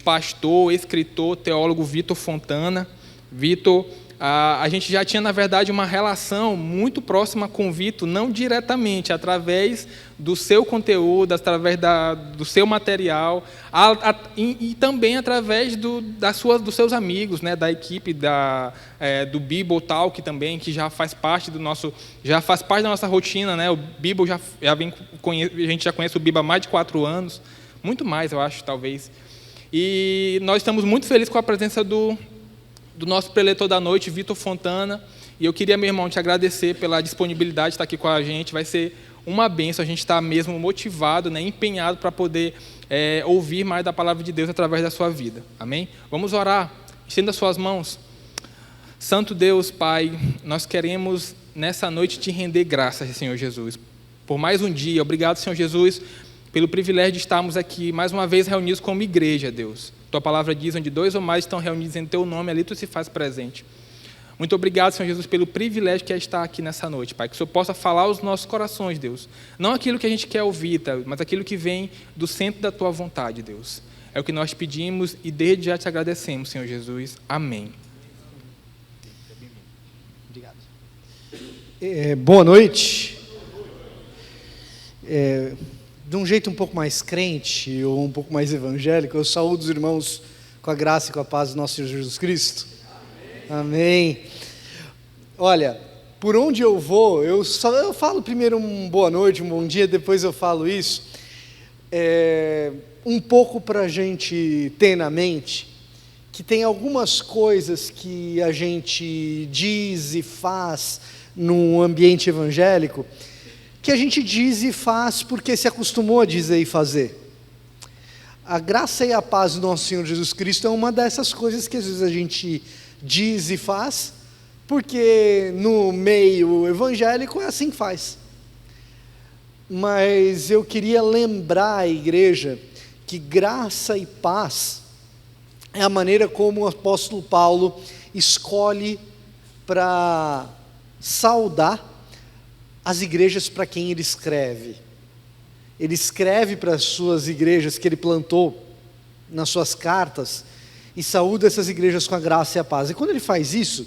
pastor, escritor, teólogo Vitor Fontana. Vitor, a gente já tinha, na verdade, uma relação muito próxima com o Vitor, não diretamente, através do seu conteúdo, através do seu material, e também através dos seus amigos, né, da equipe do Bible Talk também, que já faz parte da nossa rotina, né? O Bible a gente já conhece o Bible há mais de 4 anos, muito mais, eu acho, talvez. E nós estamos muito felizes com a presença do nosso preletor da noite, Vitor Fontana, e eu queria, meu irmão, te agradecer pela disponibilidade de estar aqui com a gente. Vai ser uma bênção, a gente está mesmo motivado, né, empenhado para poder ouvir mais da palavra de Deus através da sua vida, amém? Vamos orar, estenda as suas mãos. Santo Deus, Pai, nós queremos nessa noite te render graças, Senhor Jesus, por mais um dia. Obrigado, Senhor Jesus, pelo privilégio de estarmos aqui mais uma vez reunidos como igreja, Deus. Tua palavra diz, onde 2 ou mais estão reunidos em Teu nome, ali Tu se faz presente. Muito obrigado, Senhor Jesus, pelo privilégio que é estar aqui nessa noite, Pai. Que o Senhor possa falar aos nossos corações, Deus. Não aquilo que a gente quer ouvir, tá? Mas aquilo que vem do centro da Tua vontade, Deus. É o que nós pedimos e desde já te agradecemos, Senhor Jesus. Amém. Obrigado. Boa noite. De um jeito um pouco mais crente ou um pouco mais evangélico, eu saúdo os irmãos com a graça e com a paz do nosso Senhor Jesus Cristo. Amém. Olha, por onde eu vou, eu falo primeiro um boa noite, um bom dia, depois eu falo isso. Um pouco para a gente ter na mente que tem algumas coisas que a gente diz e faz no ambiente evangélico, que a gente diz e faz porque se acostumou a dizer e fazer. A graça e a paz do nosso Senhor Jesus Cristo é uma dessas coisas que às vezes a gente diz e faz, porque no meio evangélico é assim que faz. Mas eu queria lembrar a igreja que graça e paz é a maneira como o apóstolo Paulo escolhe para saudar as igrejas para quem ele escreve. Ele escreve para as suas igrejas que ele plantou nas suas cartas e saúda essas igrejas com a graça e a paz. E quando ele faz isso,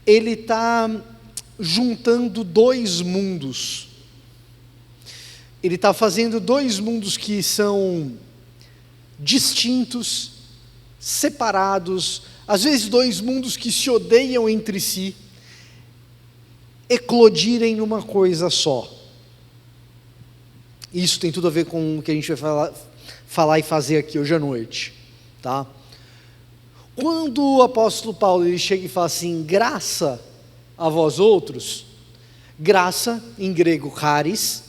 ele está juntando 2 mundos. Ele está fazendo 2 mundos que são distintos, separados, às vezes 2 mundos que se odeiam entre si, eclodirem numa coisa só. Isso tem tudo a ver com o que a gente vai falar e fazer aqui hoje à noite, tá? Quando o apóstolo Paulo ele chega e fala assim, graça a vós outros, graça, em grego charis,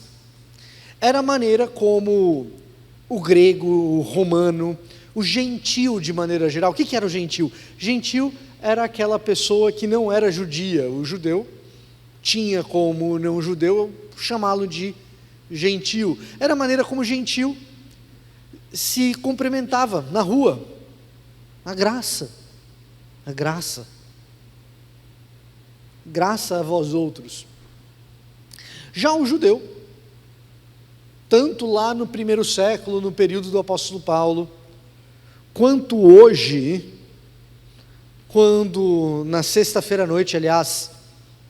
era a maneira como o grego, o romano, o gentil de maneira geral. O que era o gentil? Gentil era aquela pessoa que não era judia. O judeu tinha como não judeu chamá-lo de gentil. Era a maneira como o gentil se cumprimentava na rua. A graça. A graça. Graça a vós outros. Já o judeu, tanto lá no 1º século, no período do apóstolo Paulo, quanto hoje, quando na sexta-feira à noite, aliás,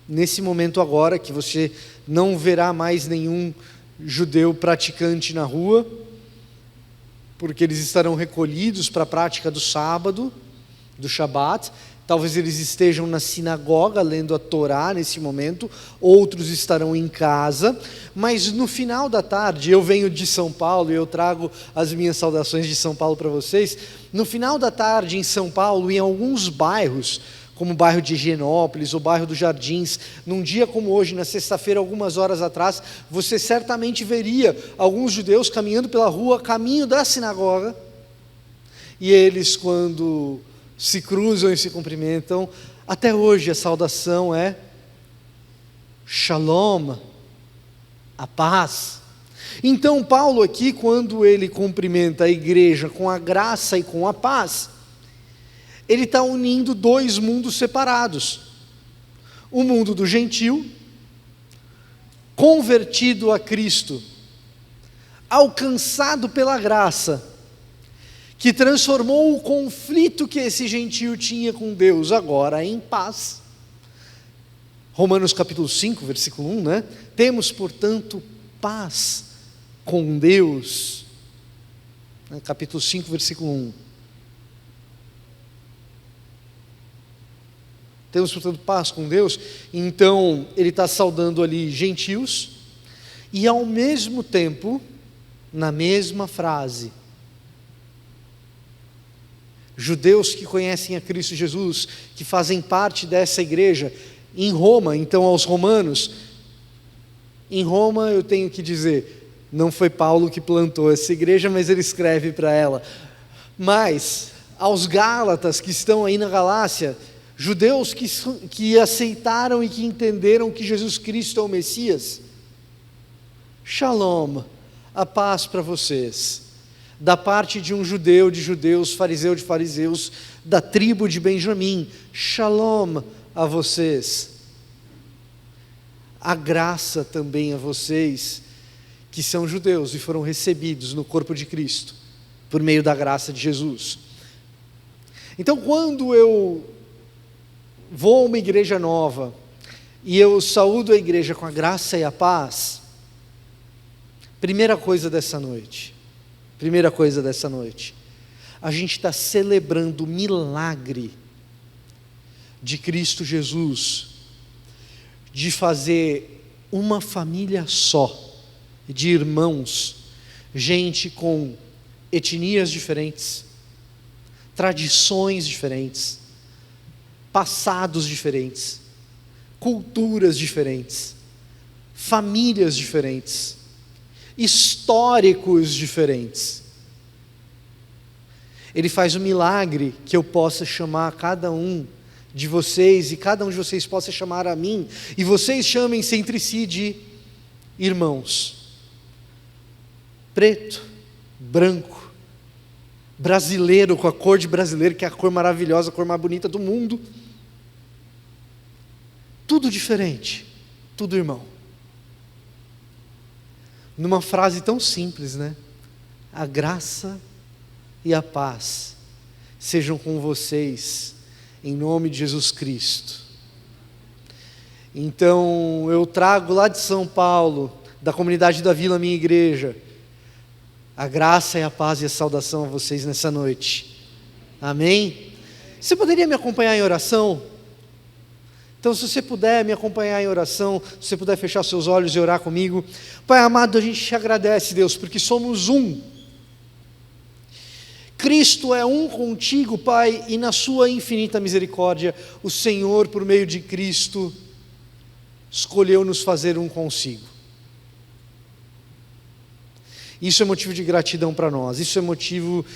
nesse momento agora, que você não verá mais nenhum judeu praticante na rua, porque eles estarão recolhidos para a prática do sábado, do Shabat. Talvez eles estejam na sinagoga lendo a Torá nesse momento, outros estarão em casa, mas no final da tarde, eu venho de São Paulo e eu trago as minhas saudações de São Paulo para vocês. No final da tarde em São Paulo, em alguns bairros, como o bairro de Higienópolis, o bairro dos Jardins, num dia como hoje, na sexta-feira, algumas horas atrás, você certamente veria alguns judeus caminhando pela rua, caminho da sinagoga, e eles, quando se cruzam e se cumprimentam, até hoje a saudação é Shalom, a paz. Então Paulo aqui, quando ele cumprimenta a igreja com a graça e com a paz, ele está unindo 2 mundos separados. O mundo do gentil, convertido a Cristo, alcançado pela graça, que transformou o conflito que esse gentio tinha com Deus agora em paz. Romanos capítulo 5, versículo 1, né? Temos, portanto, paz com Deus. Capítulo 5, versículo 1. Temos, portanto, paz com Deus. Então, ele está saudando ali gentios, e ao mesmo tempo, na mesma frase, judeus que conhecem a Cristo Jesus, que fazem parte dessa igreja, em Roma, então aos romanos. Em Roma, eu tenho que dizer, não foi Paulo que plantou essa igreja, mas ele escreve para ela. Mas, aos Gálatas que estão aí na Galácia, judeus que aceitaram e que entenderam que Jesus Cristo é o Messias, Shalom, a paz para vocês, da parte de um judeu de judeus, fariseu de fariseus, da tribo de Benjamim, Shalom a vocês. A graça também a vocês que são judeus e foram recebidos no corpo de Cristo, por meio da graça de Jesus. Então, quando eu vou a uma igreja nova e eu saúdo a igreja com a graça e a paz, primeira coisa dessa noite, a gente está celebrando o milagre de Cristo Jesus, de fazer uma família só, de irmãos, gente com etnias diferentes, tradições diferentes, passados diferentes, culturas diferentes, famílias diferentes, históricos diferentes. Ele faz um milagre que eu possa chamar cada um de vocês, e cada um de vocês possa chamar a mim, e vocês chamem-se entre si de irmãos. Preto, branco, brasileiro com a cor de brasileiro, que é a cor maravilhosa, a cor mais bonita do mundo. Tudo diferente, tudo irmão. Numa frase tão simples, né? A graça e a paz sejam com vocês, em nome de Jesus Cristo. Então, eu trago lá de São Paulo, da comunidade da Vila, minha igreja, a graça e a paz e a saudação a vocês nessa noite. Amém? Você poderia me acompanhar em oração? Então, se você puder me acompanhar em oração, se você puder fechar seus olhos e orar comigo. Pai amado, a gente te agradece, Deus, porque somos um. Cristo é um contigo, Pai, e na sua infinita misericórdia, o Senhor, por meio de Cristo, escolheu nos fazer um consigo. Isso é motivo de gratidão para nós, isso é motivo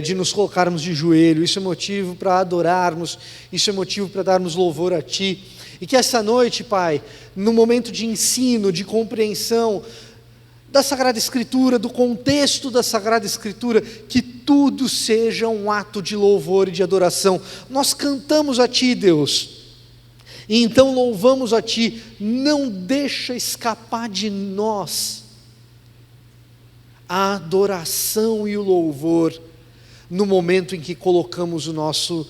de nos colocarmos de joelho, isso é motivo para adorarmos, isso é motivo para darmos louvor a Ti. E que essa noite, Pai, no momento de ensino, de compreensão da Sagrada Escritura, do contexto da Sagrada Escritura, que tudo seja um ato de louvor e de adoração. Nós cantamos a Ti, Deus, e então louvamos a Ti. Não deixa escapar de nós a adoração e o louvor no momento em que colocamos o nosso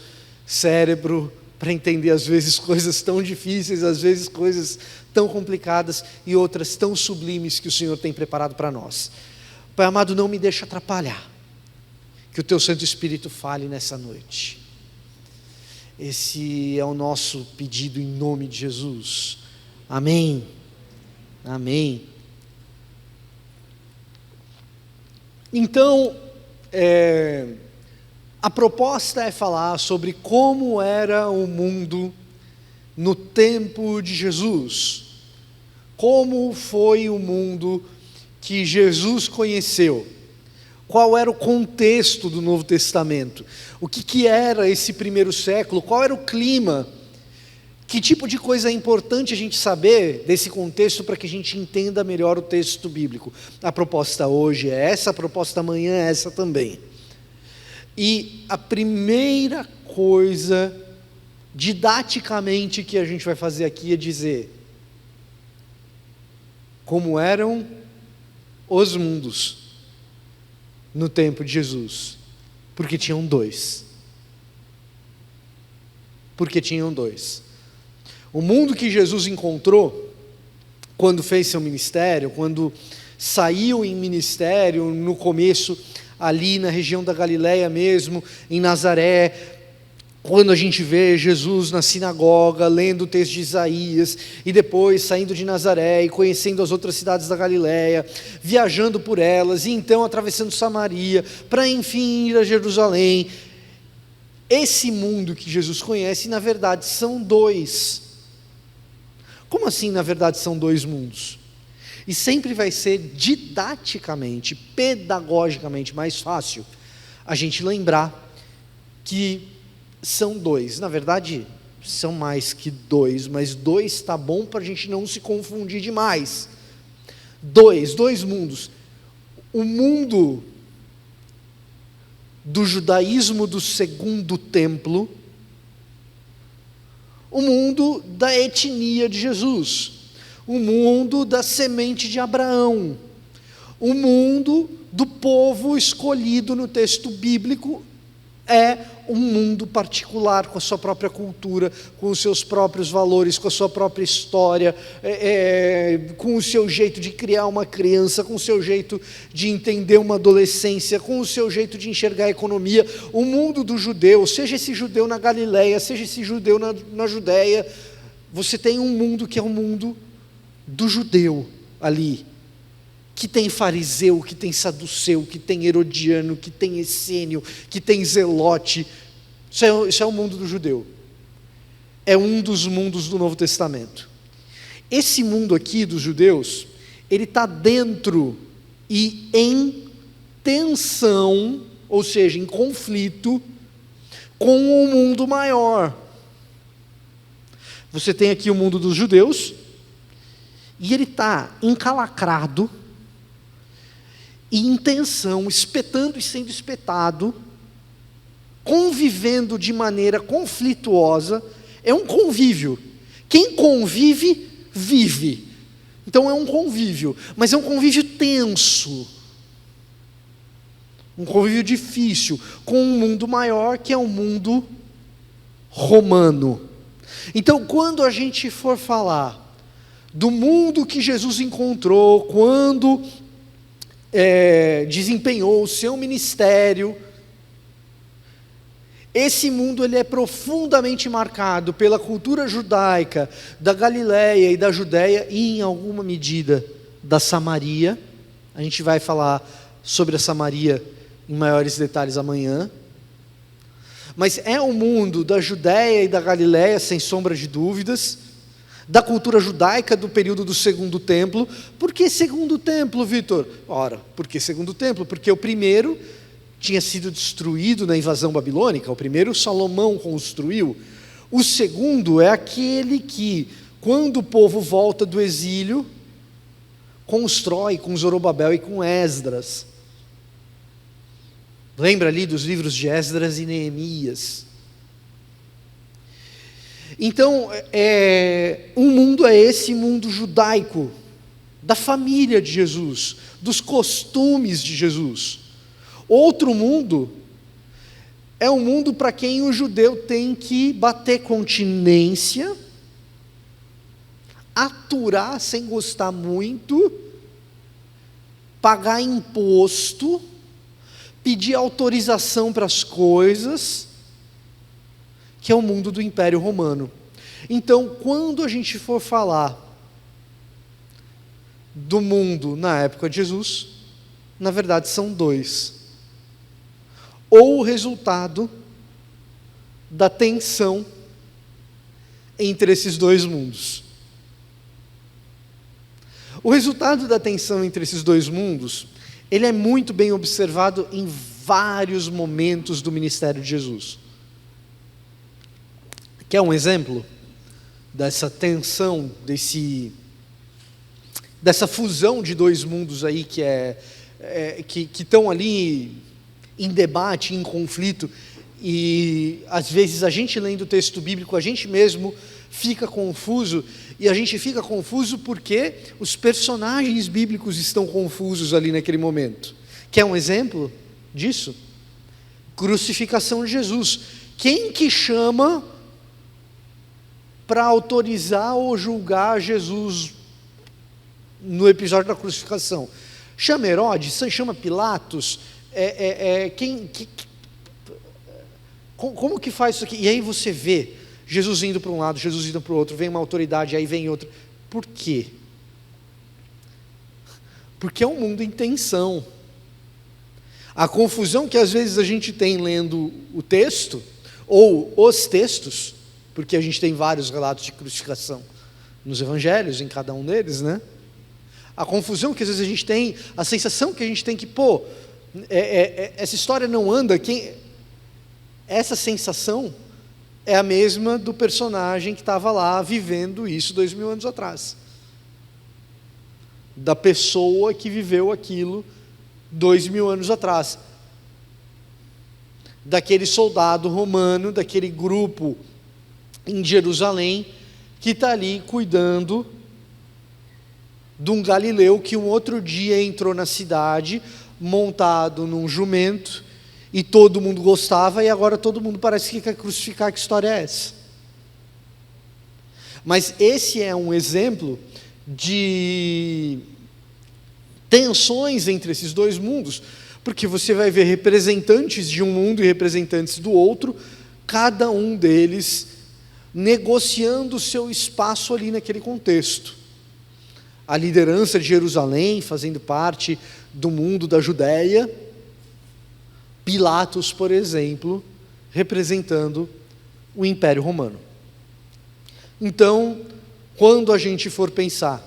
cérebro para entender às vezes coisas tão difíceis, às vezes coisas tão complicadas e outras tão sublimes que o Senhor tem preparado para nós. Pai amado, não me deixa atrapalhar, que o Teu Santo Espírito fale nessa noite. Esse é o nosso pedido em nome de Jesus. Amém. Amém. Então, a proposta é falar sobre como era o mundo no tempo de Jesus. Como foi o mundo que Jesus conheceu? Qual era o contexto do Novo Testamento? O que era esse primeiro século? Qual era o clima? Que tipo de coisa é importante a gente saber desse contexto para que a gente entenda melhor o texto bíblico? A proposta hoje é essa, a proposta amanhã é essa também. E a primeira coisa, didaticamente, que a gente vai fazer aqui é dizer como eram os mundos no tempo de Jesus. Porque tinham dois. Porque tinham dois. O mundo que Jesus encontrou, quando fez seu ministério, quando saiu em ministério, no começo, ali na região da Galileia mesmo, em Nazaré, quando a gente vê Jesus na sinagoga, lendo o texto de Isaías, e depois saindo de Nazaré e conhecendo as outras cidades da Galileia, viajando por elas, e então atravessando Samaria, para enfim ir a Jerusalém. Esse mundo que Jesus conhece, na verdade, são dois. Como assim, na verdade, são dois mundos? E sempre vai ser didaticamente, pedagogicamente mais fácil a gente lembrar que são dois. Na verdade, são mais que dois, mas dois está bom para a gente não se confundir demais. Dois mundos. O mundo do judaísmo do segundo templo, o mundo da etnia de Jesus, o mundo da semente de Abraão, o mundo do povo escolhido no texto bíblico, é um mundo particular, com a sua própria cultura, com os seus próprios valores, com a sua própria história, com o seu jeito de criar uma criança, com o seu jeito de entender uma adolescência, com o seu jeito de enxergar a economia. O mundo do judeu, seja esse judeu na Galileia, seja esse judeu na Judéia, você tem um mundo que é o mundo do judeu ali, que tem fariseu, que tem saduceu, que tem herodiano, que tem essênio, que tem zelote. Isso é o mundo do judeu. É um dos mundos do Novo Testamento. Esse mundo aqui dos judeus, ele está dentro e em tensão, ou seja, em conflito, com o mundo maior. Você tem aqui o mundo dos judeus, e ele está encalacrado, e em tensão, espetando e sendo espetado, convivendo de maneira conflituosa. É um convívio. Quem convive, vive. Então é um convívio, mas é um convívio tenso, um convívio difícil, com um mundo maior, que é o mundo romano. Então, quando a gente for falar do mundo que Jesus encontrou, quando desempenhou o seu ministério, esse mundo ele é profundamente marcado pela cultura judaica da Galileia e da Judéia, e em alguma medida da Samaria. A gente vai falar sobre a Samaria em maiores detalhes amanhã. Mas é o mundo da Judéia e da Galileia, sem sombra de dúvidas, da cultura judaica do período do segundo templo. Por que segundo templo, Vitor? Ora, por que segundo templo? Porque o primeiro tinha sido destruído na invasão babilônica. O primeiro Salomão construiu. O segundo é aquele que, quando o povo volta do exílio, constrói com Zorobabel e com Esdras. Lembra ali dos livros de Esdras e Neemias. Então, um mundo é esse mundo judaico, da família de Jesus, dos costumes de Jesus. Outro mundo é um mundo para quem o judeu tem que bater continência, aturar sem gostar muito, pagar imposto, pedir autorização para as coisas, que é o mundo do Império Romano. Então, quando a gente for falar do mundo na época de Jesus, na verdade são dois. Ou o resultado da tensão entre esses dois mundos. O resultado da tensão entre esses dois mundos, ele é muito bem observado em vários momentos do ministério de Jesus. Quer um exemplo dessa tensão, dessa fusão de dois mundos aí que estão ali em debate, em conflito, e às vezes a gente lendo o texto bíblico, a gente mesmo fica confuso, e a gente fica confuso porque os personagens bíblicos estão confusos ali naquele momento. Quer um exemplo disso? crucificação de Jesus. Quem que chama para autorizar ou julgar Jesus no episódio da crucificação? Chama Herodes? Chama Pilatos? Como que faz isso aqui? E aí você vê Jesus indo para um lado, Jesus indo para o outro, vem uma autoridade, aí vem outra. Por quê? Porque é um mundo em tensão. A confusão que às vezes a gente tem lendo o texto, ou os textos, porque a gente tem vários relatos de crucificação nos evangelhos, em cada um deles, né? A confusão que às vezes a gente tem, a sensação que a gente tem que, essa história não anda, essa sensação é a mesma do personagem que estava lá vivendo isso 2000 anos atrás. Da pessoa que viveu aquilo 2000 anos atrás. Daquele soldado romano, daquele grupo em Jerusalém, que está ali cuidando de um galileu que um outro dia entrou na cidade, montado num jumento, e todo mundo gostava, e agora todo mundo parece que quer crucificar. Que história é essa? Mas esse é um exemplo de tensões entre esses dois mundos, porque você vai ver representantes de um mundo e representantes do outro, cada um deles negociando o seu espaço ali naquele contexto. A liderança de Jerusalém fazendo parte do mundo da Judéia, Pilatos, por exemplo, representando o Império Romano. Então, quando a gente for pensar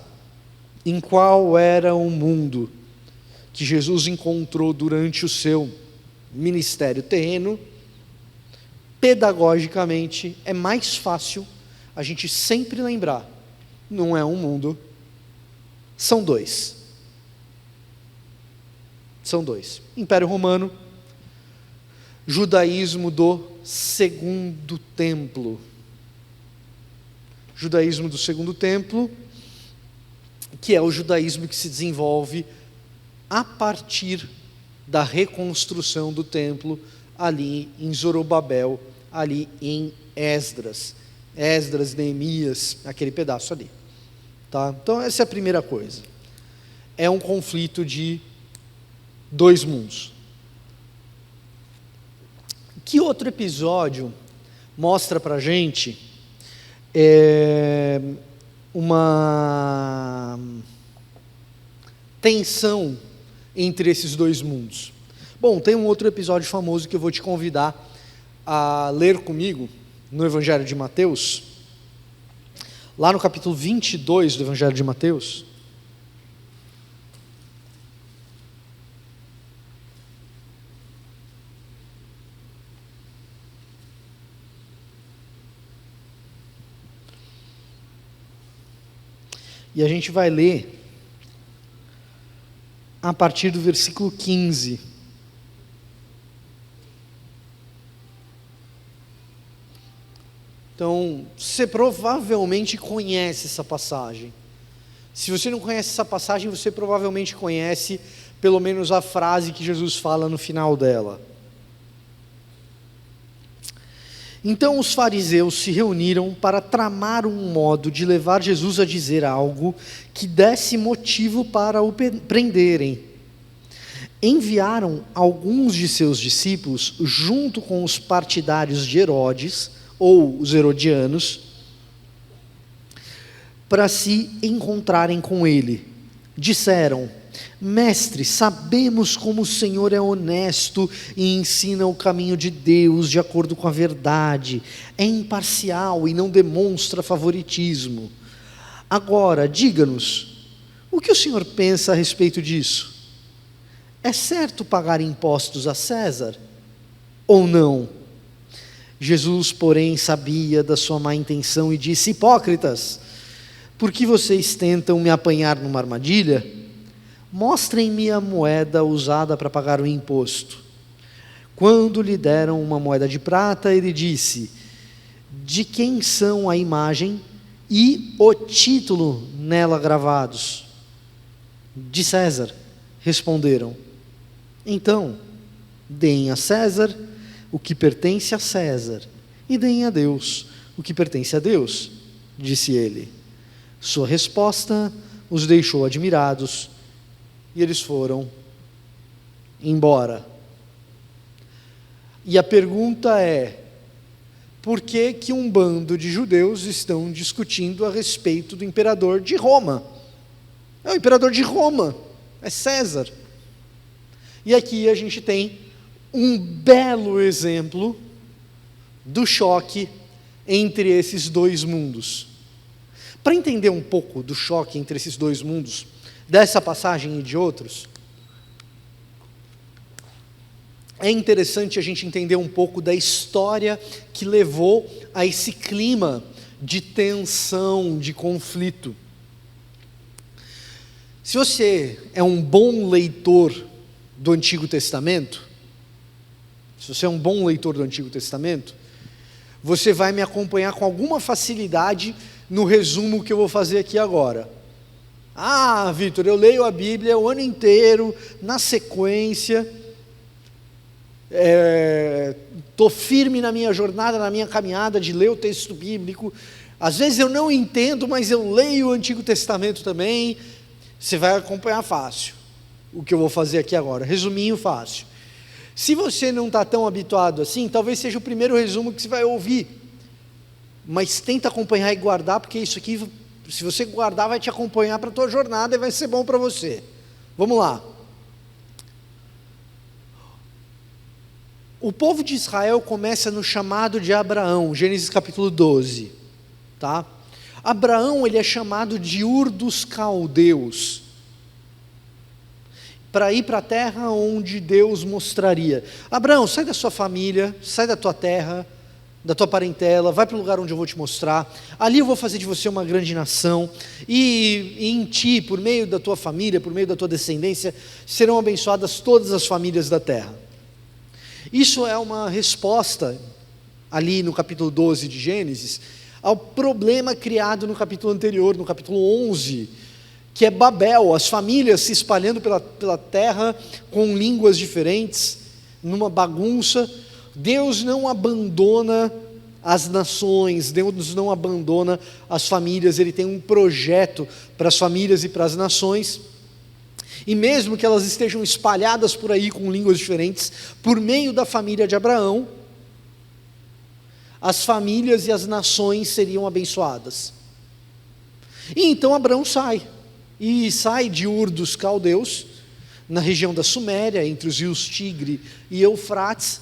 em qual era o mundo que Jesus encontrou durante o seu ministério terreno, pedagogicamente é mais fácil a gente sempre lembrar: não é um mundo, são dois. São dois: Império Romano, judaísmo do Segundo Templo. Judaísmo do Segundo Templo, que é o judaísmo que se desenvolve a partir da reconstrução do templo ali em Zorobabel, ali em Esdras, Neemias, aquele pedaço ali. Tá? Então essa é a primeira coisa. É um conflito de dois mundos. Que outro episódio mostra para a gente uma tensão entre esses dois mundos? Bom, tem um outro episódio famoso que eu vou te convidar a ler comigo no Evangelho de Mateus, lá no capítulo 22 do Evangelho de Mateus. E a gente vai ler a partir do versículo 15. Então, você provavelmente conhece essa passagem. Se você não conhece essa passagem, você provavelmente conhece pelo menos a frase que Jesus fala no final dela. Então os fariseus se reuniram para tramar um modo de levar Jesus a dizer algo que desse motivo para o prenderem. Enviaram alguns de seus discípulos, junto com os partidários de Herodes, ou os herodianos, para se encontrarem com ele. Disseram: Mestre, sabemos como o Senhor é honesto e ensina o caminho de Deus de acordo com a verdade, é imparcial e não demonstra favoritismo. Agora, diga-nos, o que o Senhor pensa a respeito disso? É certo pagar impostos a César ou não? Jesus, porém, sabia da sua má intenção e disse: Hipócritas, por que vocês tentam me apanhar numa armadilha? Mostrem-me a moeda usada para pagar o imposto. Quando lhe deram uma moeda de prata, ele disse: De quem são a imagem e o título nela gravados? De César, responderam. Então, deem a César o que pertence a César, e deem a Deus o que pertence a Deus, disse ele. Sua resposta os deixou admirados, e eles foram embora. E a pergunta é: por que que um bando de judeus estão discutindo a respeito do imperador de Roma? É o imperador de Roma, é César. E aqui a gente tem um belo exemplo do choque entre esses dois mundos. Para entender um pouco do choque entre esses dois mundos, dessa passagem e de outros, é interessante a gente entender um pouco da história que levou a esse clima de tensão, de conflito. Se você é um bom leitor do Antigo Testamento, você vai me acompanhar com alguma facilidade no resumo que eu vou fazer aqui agora. Ah, Vitor, eu leio a Bíblia o ano inteiro, na sequência, estou firme na minha jornada, na minha caminhada de ler o texto bíblico. Às vezes eu não entendo, mas eu leio o Antigo Testamento também. Você vai acompanhar fácil o que eu vou fazer aqui agora, resuminho fácil. Se você não está tão habituado assim, talvez seja o primeiro resumo que você vai ouvir, mas tenta acompanhar e guardar, porque isso aqui, se você guardar, vai te acompanhar para a tua jornada e vai ser bom para você. Vamos lá. O povo de Israel começa no chamado de Abraão, Gênesis capítulo 12, tá? Abraão, ele é chamado de Ur dos Caldeus, para ir para a terra onde Deus mostraria. Abraão, sai da sua família, sai da tua terra, da tua parentela, vai para o lugar onde eu vou te mostrar. Ali eu vou fazer de você uma grande nação, e em ti, por meio da tua família, por meio da tua descendência, serão abençoadas todas as famílias da terra. Isso é uma resposta, ali no capítulo 12 de Gênesis, ao problema criado no capítulo anterior, no capítulo 11, que é Babel, as famílias se espalhando pela terra com línguas diferentes, numa bagunça. Deus não abandona as nações, Deus não abandona as famílias, Ele tem um projeto para as famílias e para as nações, e mesmo que elas estejam espalhadas por aí com línguas diferentes, por meio da família de Abraão, as famílias e as nações seriam abençoadas. E então Abraão sai de Ur dos Caldeus, na região da Suméria, entre os rios Tigre e Eufrates,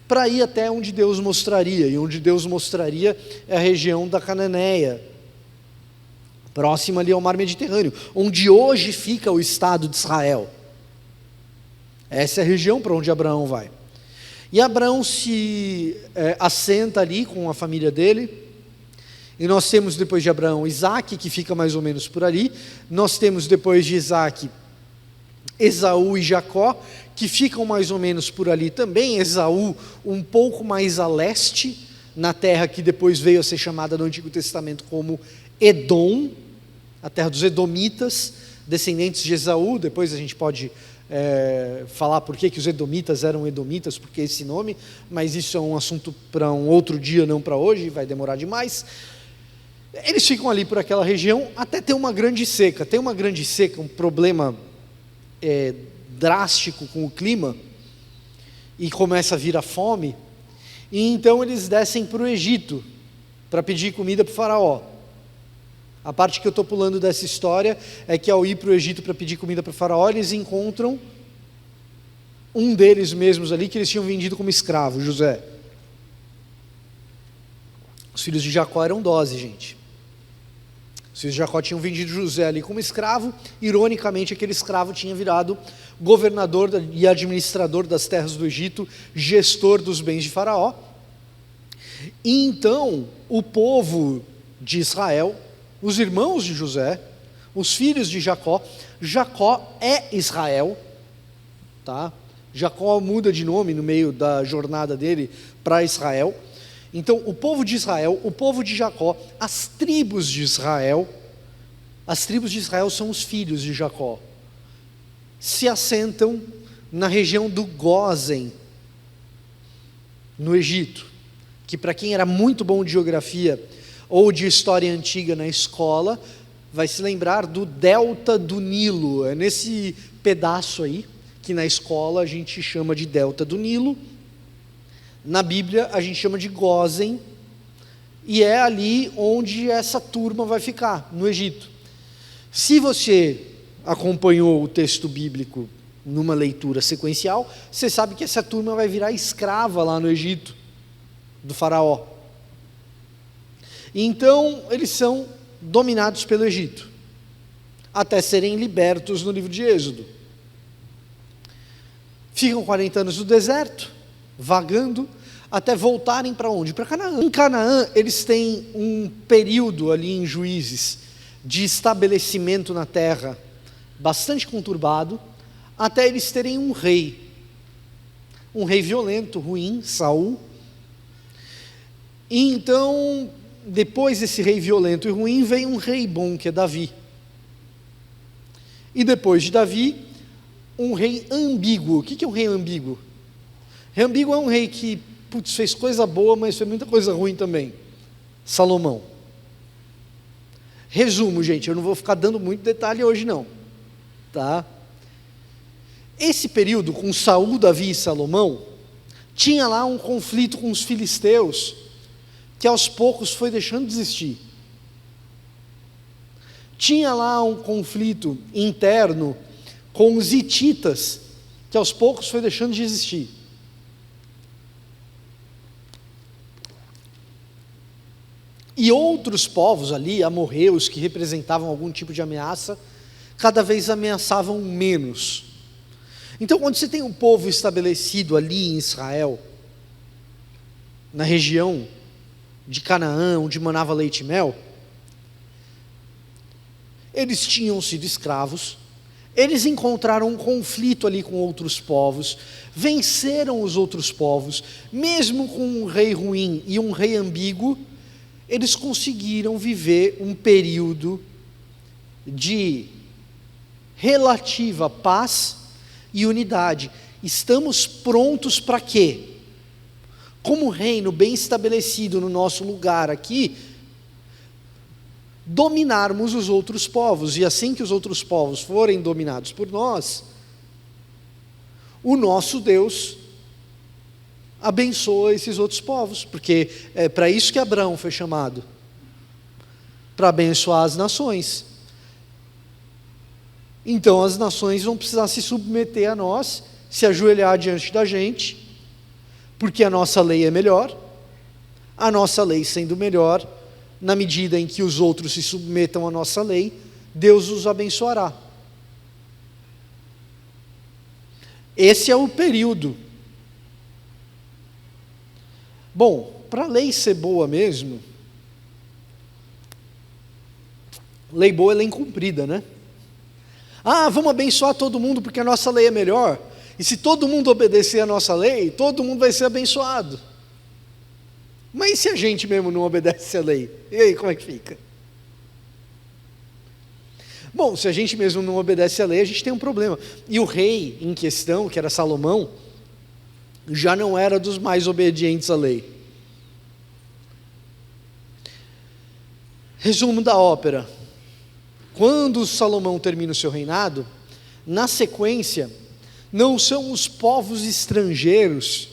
para ir até onde Deus mostraria, e onde Deus mostraria é a região da Cananéia, próxima ali ao mar Mediterrâneo, onde hoje fica o Estado de Israel. Essa é a região para onde Abraão vai. E Abraão se assenta ali com a família dele, e nós temos depois de Abraão Isaque, que fica mais ou menos por ali. Nós temos depois de Isaque Esaú e Jacó, que ficam mais ou menos por ali também. Esaú um pouco mais a leste, na terra que depois veio a ser chamada no Antigo Testamento como Edom, a terra dos Edomitas, descendentes de Esaú. Depois a gente pode falar por que os Edomitas eram Edomitas, porque esse nome, mas isso é um assunto para um outro dia, não para hoje, vai demorar demais. Eles ficam ali por aquela região até ter uma grande seca. Tem uma grande seca, um problema drástico com o clima, e começa a vir a fome, e então eles descem para o Egito para pedir comida para o faraó. A parte que eu estou pulando dessa história é que ao ir para o Egito para pedir comida para o faraó, eles encontram um deles mesmos ali que eles tinham vendido como escravo, José. Os filhos de Jacó eram 12, gente. Os filhos de Jacó tinham vendido José ali como escravo. Ironicamente, aquele escravo tinha virado governador e administrador das terras do Egito, gestor dos bens de Faraó. E então, o povo de Israel, os irmãos de José, os filhos de Jacó é Israel, tá? Jacó muda de nome no meio da jornada dele para Israel. Então, o povo de Israel, o povo de Jacó, as tribos de Israel são os filhos de Jacó, se assentam na região do Gósen. no Egito, que para quem era muito bom de geografia ou de história antiga na escola, vai se lembrar do delta do Nilo. É nesse pedaço aí, que na escola a gente chama de delta do Nilo. Na Bíblia a gente chama de Gósen, e é ali onde essa turma vai ficar, no Egito. Se você acompanhou o texto bíblico numa leitura sequencial, você sabe que essa turma vai virar escrava lá no Egito, do faraó. Então, eles são dominados pelo Egito, até serem libertos no livro de Êxodo. Ficam 40 anos no deserto, vagando, até voltarem para onde? Para Canaã. Em Canaã, eles têm um período ali em Juízes, de estabelecimento na terra, bastante conturbado, até eles terem um rei violento, ruim, Saul. E então, depois desse rei violento e ruim, vem um rei bom, que é Davi. E depois de Davi, um rei ambíguo. O que é um rei ambíguo? Rei ambíguo é um rei que, fez coisa boa, mas fez muita coisa ruim também. Salomão. Resumo, gente, eu não vou ficar dando muito detalhe hoje não, tá? Esse período com Saul, Davi e Salomão, tinha lá um conflito com os filisteus, que aos poucos foi deixando de existir. Tinha lá um conflito interno com os hititas, que aos poucos foi deixando de existir. E outros povos ali, amorreus, que representavam algum tipo de ameaça, cada vez ameaçavam menos. Então, quando você tem um povo estabelecido ali em Israel, na região de Canaã, onde manava leite e mel, eles tinham sido escravos, eles encontraram um conflito ali com outros povos, venceram os outros povos, mesmo com um rei ruim e um rei ambíguo, eles conseguiram viver um período de relativa paz e unidade. Estamos prontos para quê? Como reino bem estabelecido no nosso lugar aqui, dominarmos os outros povos, e assim que os outros povos forem dominados por nós, o nosso Deus abençoa esses outros povos, porque é para isso que Abraão foi chamado, para abençoar as nações. Então as nações vão precisar se submeter a nós, se ajoelhar diante da gente, porque a nossa lei é melhor, a nossa lei sendo melhor, na medida em que os outros se submetam à nossa lei, Deus os abençoará. Esse é o período. Bom, para a lei ser boa mesmo, lei boa é lei cumprida, né? Ah, vamos abençoar todo mundo porque a nossa lei é melhor, e se todo mundo obedecer a nossa lei, todo mundo vai ser abençoado. Mas e se a gente mesmo não obedece a lei? E aí, como é que fica? Bom, se a gente mesmo não obedece a lei, a gente tem um problema. E o rei em questão, que era Salomão, já não era dos mais obedientes à lei. Resumo da ópera. Quando Salomão termina o seu reinado, na sequência, não são os povos estrangeiros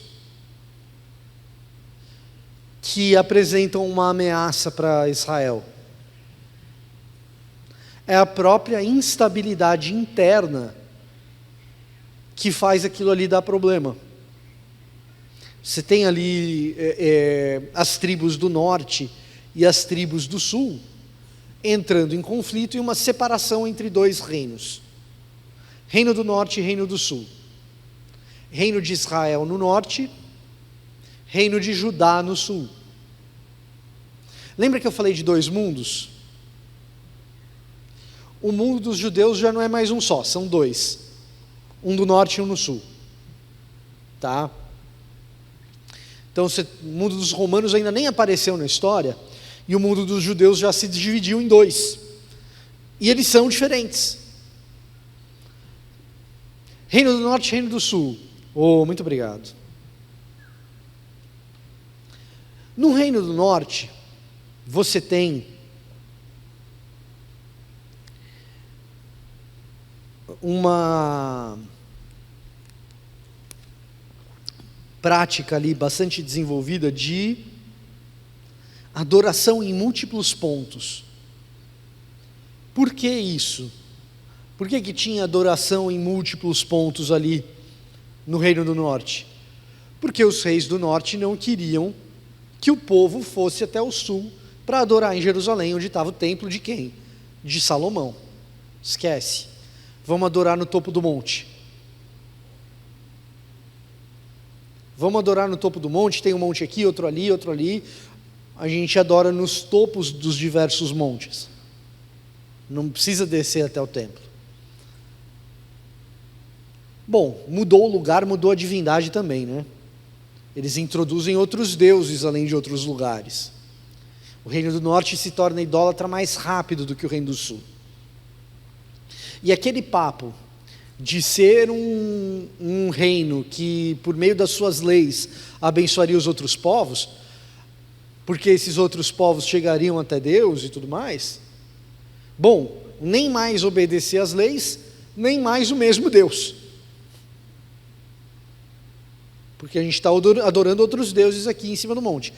que apresentam uma ameaça para Israel. É a própria instabilidade interna que faz aquilo ali dar problema. Você tem ali as tribos do norte e as tribos do sul entrando em conflito e uma separação entre dois reinos. Reino do norte e reino do sul. Reino de Israel no norte, reino de Judá no sul. Lembra que eu falei de dois mundos? O mundo dos judeus já não é mais um só, são dois. Um do norte e um no sul. Tá? Então, o mundo dos romanos ainda nem apareceu na história, e o mundo dos judeus já se dividiu em dois. E eles são diferentes. Reino do norte e reino do sul. Oh, muito obrigado. No Reino do Norte, você tem uma prática ali bastante desenvolvida de adoração em múltiplos pontos. Por que isso? Por que tinha adoração em múltiplos pontos ali no Reino do Norte? Porque os reis do Norte não queriam que o povo fosse até o sul para adorar em Jerusalém, onde estava o templo de quem? De Salomão. Esquece. Vamos adorar no topo do monte. Vamos adorar no topo do monte, tem um monte aqui, outro ali, outro ali. A gente adora nos topos dos diversos montes. Não precisa descer até o templo. Bom, mudou o lugar, mudou a divindade também, né? Eles introduzem outros deuses além de outros lugares. O Reino do Norte se torna idólatra mais rápido do que o Reino do Sul. E aquele papo de ser um reino que, por meio das suas leis, abençoaria os outros povos, porque esses outros povos chegariam até Deus e tudo mais, bom, nem mais obedecer às leis, nem mais o mesmo Deus. Porque a gente está adorando outros deuses aqui em cima do monte.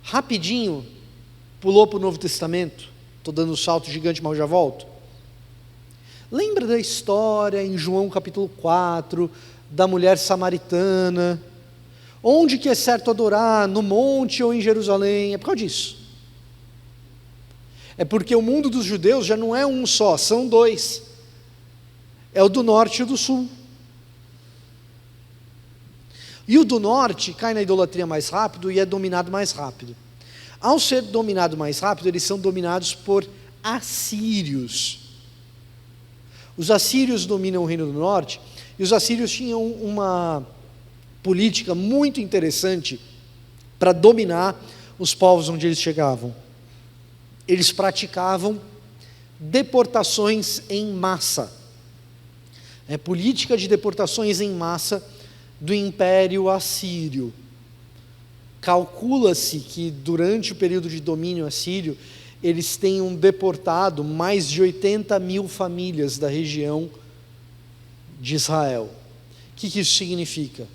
Rapidinho, pulou para o Novo Testamento. Estou dando um salto gigante, mas já volto. Lembra da história em João capítulo 4, da mulher samaritana? Onde que é certo adorar? No monte ou em Jerusalém? É por causa disso. É porque o mundo dos judeus já não é um só, são dois. É o do norte e o do sul. E o do norte cai na idolatria mais rápido e é dominado mais rápido. Ao ser dominado mais rápido, eles são dominados por assírios. Os assírios dominam o Reino do Norte, e os assírios tinham uma política muito interessante para dominar os povos onde eles chegavam. Eles praticavam deportações em massa. Política de deportações em massa do Império Assírio. Calcula-se que durante o período de domínio assírio, eles tenham deportado mais de 80 mil famílias da região de Israel. O que isso significa?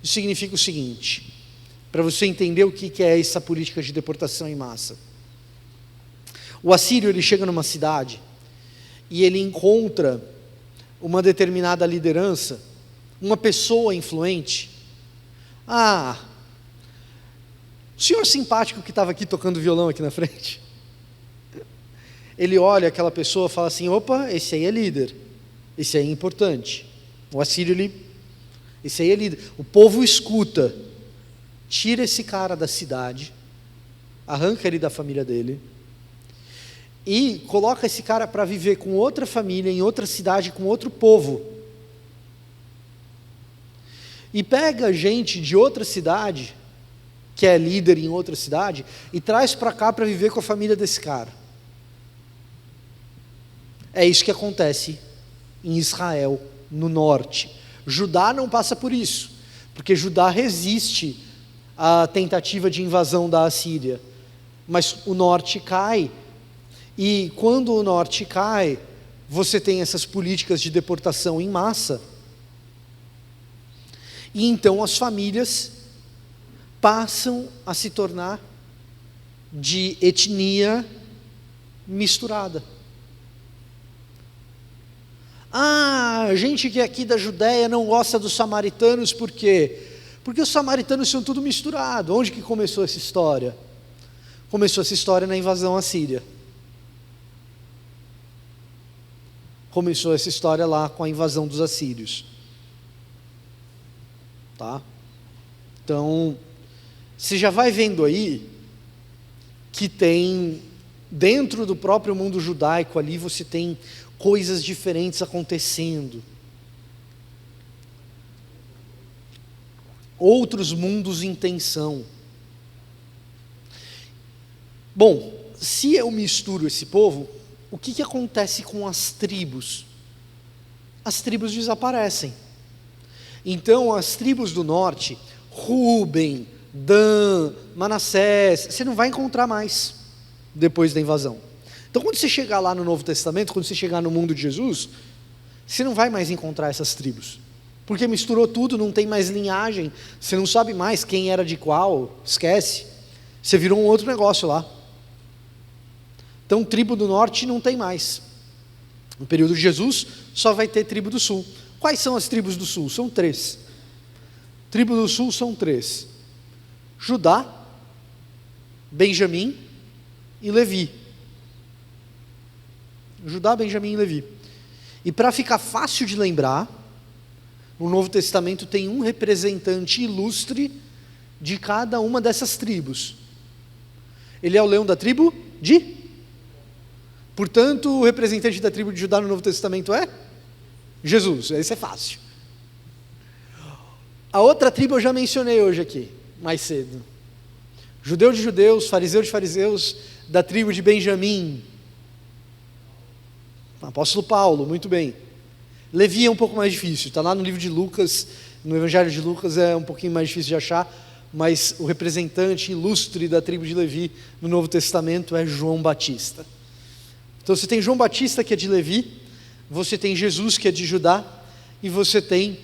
Isso significa o seguinte, para você entender o que é essa política de deportação em massa. O assírio, ele chega numa cidade e ele encontra uma determinada liderança, uma pessoa influente. O senhor simpático que estava aqui tocando violão aqui na frente. Ele olha aquela pessoa e fala assim, opa, esse aí é líder, esse aí é importante. O assírio, esse aí é líder. O povo escuta, tira esse cara da cidade, arranca ele da família dele, e coloca esse cara para viver com outra família, em outra cidade, com outro povo. E pega gente de outra cidade, que é líder em outra cidade, e traz para cá para viver com a família desse cara. É isso que acontece em Israel, no norte. Judá não passa por isso, porque Judá resiste à tentativa de invasão da Assíria. Mas o norte cai, e quando o norte cai, você tem essas políticas de deportação em massa, e então as famílias passam a se tornar de etnia misturada. A gente que é aqui da Judéia não gosta dos samaritanos, por quê? Porque os samaritanos são tudo misturado. Onde que começou essa história? Começou essa história na invasão assíria. Começou essa história lá com a invasão dos assírios. Tá? Então, você já vai vendo aí que tem, dentro do próprio mundo judaico ali, você tem coisas diferentes acontecendo. Outros mundos em tensão. Bom, se eu misturo esse povo, o que acontece com as tribos? As tribos desaparecem. Então, as tribos do norte, Rúben, Dan, Manassés, você não vai encontrar mais depois da invasão. Então quando você chegar lá no Novo Testamento, quando você chegar no mundo de Jesus, você não vai mais encontrar essas tribos, porque misturou tudo, não tem mais linhagem, você não sabe mais quem era de qual, esquece, você virou um outro negócio lá. Então tribo do norte não tem mais. No período de Jesus só vai ter tribo do sul. Quais são as tribos do sul? São 3. Tribo do sul são 3: Judá, Benjamim e Levi. Judá, Benjamim e Levi. E para ficar fácil de lembrar, no Novo Testamento tem um representante ilustre de cada uma dessas tribos. Ele é o leão da tribo de... Portanto, o representante da tribo de Judá no Novo Testamento é Jesus. Isso é fácil. A outra tribo eu já mencionei hoje aqui, mais cedo. Judeu de judeus, fariseu de fariseus, da tribo de Benjamim. Apóstolo Paulo, muito bem. Levi é um pouco mais difícil, está lá no livro de Lucas, no Evangelho de Lucas é um pouquinho mais difícil de achar, mas o representante ilustre da tribo de Levi no Novo Testamento é João Batista. Então você tem João Batista, que é de Levi, você tem Jesus, que é de Judá, e você tem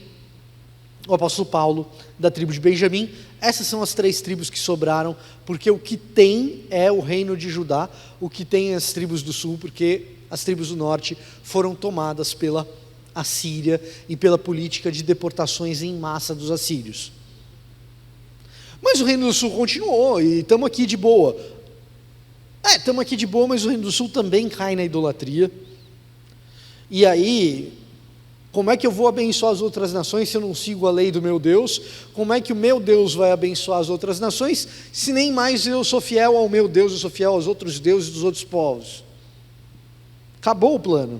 o apóstolo Paulo, da tribo de Benjamim. Essas são as 3 tribos que sobraram, porque o que tem é o reino de Judá, o que tem é as tribos do sul, porque as tribos do norte foram tomadas pela Assíria e pela política de deportações em massa dos assírios. Mas o reino do sul continuou, e estamos aqui de boa. Estamos aqui de boa, mas o reino do sul também cai na idolatria. E aí, como é que eu vou abençoar as outras nações se eu não sigo a lei do meu Deus? Como é que o meu Deus vai abençoar as outras nações, se nem mais eu sou fiel ao meu Deus, eu sou fiel aos outros deuses dos outros povos? Acabou o plano.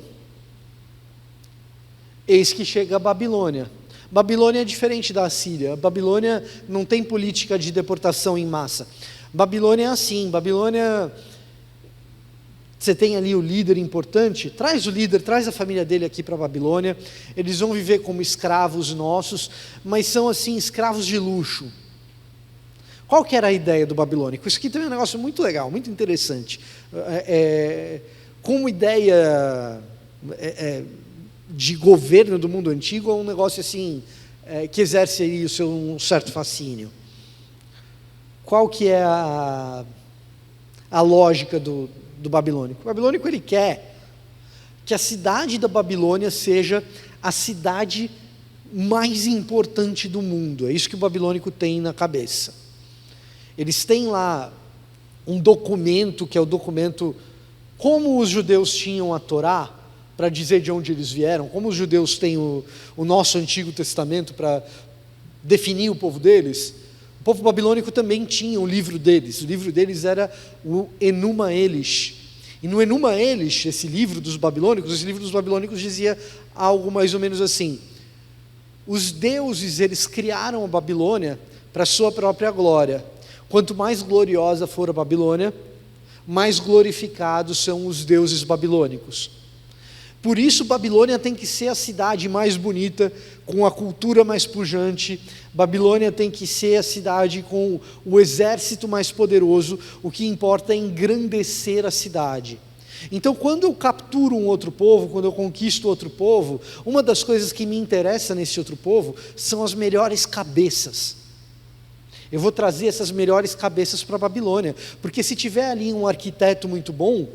Eis que chega a Babilônia. Babilônia é diferente da Assíria. A Babilônia não tem política de deportação em massa. Babilônia é assim, Babilônia... Você tem ali o líder importante, traz o líder, traz a família dele aqui para a Babilônia, eles vão viver como escravos nossos, mas são assim, escravos de luxo. Qual que era a ideia do babilônico? Isso aqui também é um negócio muito legal, muito interessante. Como ideia de governo do mundo antigo, é um negócio assim, que exerce aí um certo fascínio. Qual que é a lógica do babilônico? O babilônico, ele quer que a cidade da Babilônia seja a cidade mais importante do mundo. É isso que o babilônico tem na cabeça. Eles têm lá um documento, que é o documento, como os judeus tinham a Torá, para dizer de onde eles vieram, como os judeus têm o nosso Antigo Testamento para definir o povo deles. O povo babilônico também tinha o livro deles. O livro deles era o Enuma Elish. E no Enuma Elish, esse livro dos babilônicos dizia algo mais ou menos assim: os deuses, eles criaram a Babilônia para a sua própria glória. Quanto mais gloriosa for a Babilônia, mais glorificados são os deuses babilônicos. Por isso, Babilônia tem que ser a cidade mais bonita, com a cultura mais pujante. Babilônia tem que ser a cidade com o exército mais poderoso. O que importa é engrandecer a cidade. Então, quando eu capturo um outro povo, quando eu conquisto outro povo, uma das coisas que me interessa nesse outro povo são as melhores cabeças. Eu vou trazer essas melhores cabeças para a Babilônia, porque se tiver ali um arquiteto muito bom,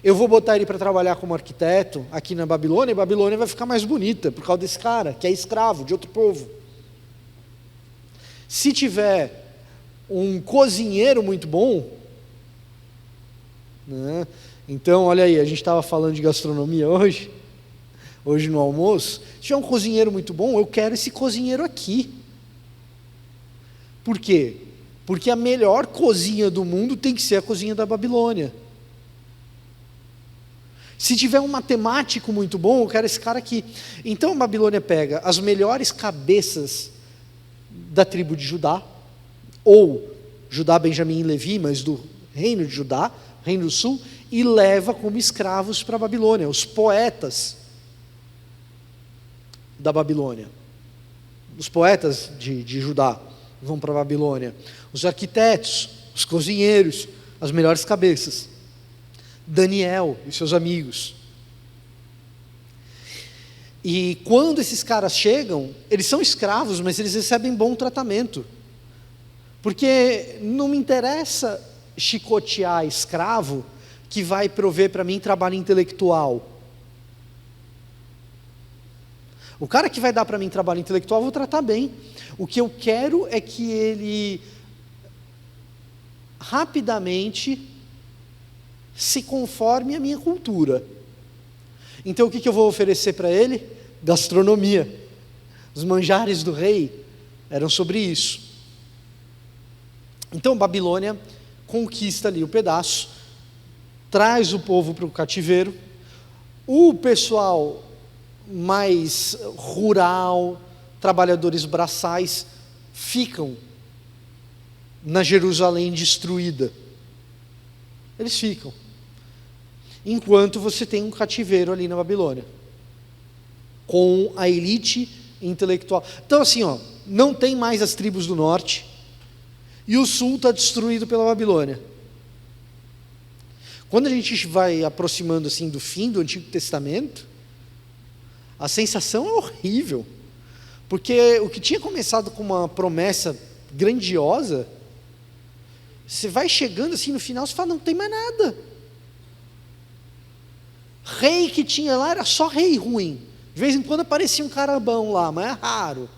eu vou botar ele para trabalhar como arquiteto aqui na Babilônia, e a Babilônia vai ficar mais bonita, por causa desse cara, que é escravo de outro povo. Se tiver um cozinheiro muito bom, né? Então, olha aí, a gente estava falando de gastronomia hoje no almoço. Se tiver um cozinheiro muito bom, eu quero esse cozinheiro aqui. Por quê? Porque a melhor cozinha do mundo tem que ser a cozinha da Babilônia. Se tiver um matemático muito bom, eu quero esse cara aqui. Então a Babilônia pega as melhores cabeças da tribo de Judá, ou Judá, Benjamim e Levi, mas do reino de Judá, reino do sul, e leva como escravos para a Babilônia, os poetas da Babilônia, os poetas de Judá, vão para a Babilônia. Os arquitetos, os cozinheiros, as melhores cabeças. Daniel e seus amigos. E quando esses caras chegam, eles são escravos, mas eles recebem bom tratamento. Porque não me interessa chicotear escravo que vai prover para mim trabalho intelectual. O cara que vai dar para mim trabalho intelectual, eu vou tratar bem. O que eu quero é que ele rapidamente se conforme à minha cultura. Então o que eu vou oferecer para ele? Gastronomia. Os manjares do rei eram sobre isso. Então Babilônia conquista ali o pedaço, traz o povo para o cativeiro. O pessoal mais rural, trabalhadores braçais, ficam na Jerusalém destruída. Eles ficam. Enquanto você tem um cativeiro ali na Babilônia, com a elite intelectual. Então assim, não tem mais as tribos do norte, e o sul está destruído pela Babilônia. Quando a gente vai aproximando assim do fim do Antigo Testamento, a sensação é horrível, porque o que tinha começado com uma promessa grandiosa, você vai chegando assim no final, você fala, não tem mais nada. Rei que tinha lá era só rei ruim. De vez em quando aparecia um cara bom lá, mas é raro.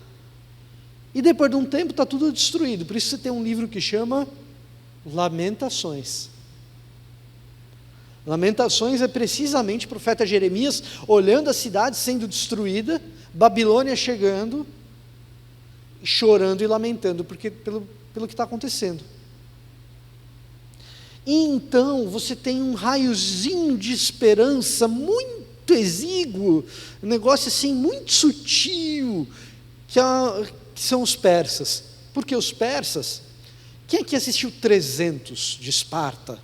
E depois de um tempo está tudo destruído. Por isso você tem um livro que chama Lamentações. Lamentações é precisamente o profeta Jeremias olhando a cidade sendo destruída, Babilônia chegando, chorando e lamentando pelo que está acontecendo. E então você tem um raiozinho de esperança muito exíguo, um negócio assim muito sutil, que são os persas. Porque os persas, quem aqui assistiu 300 de Esparta?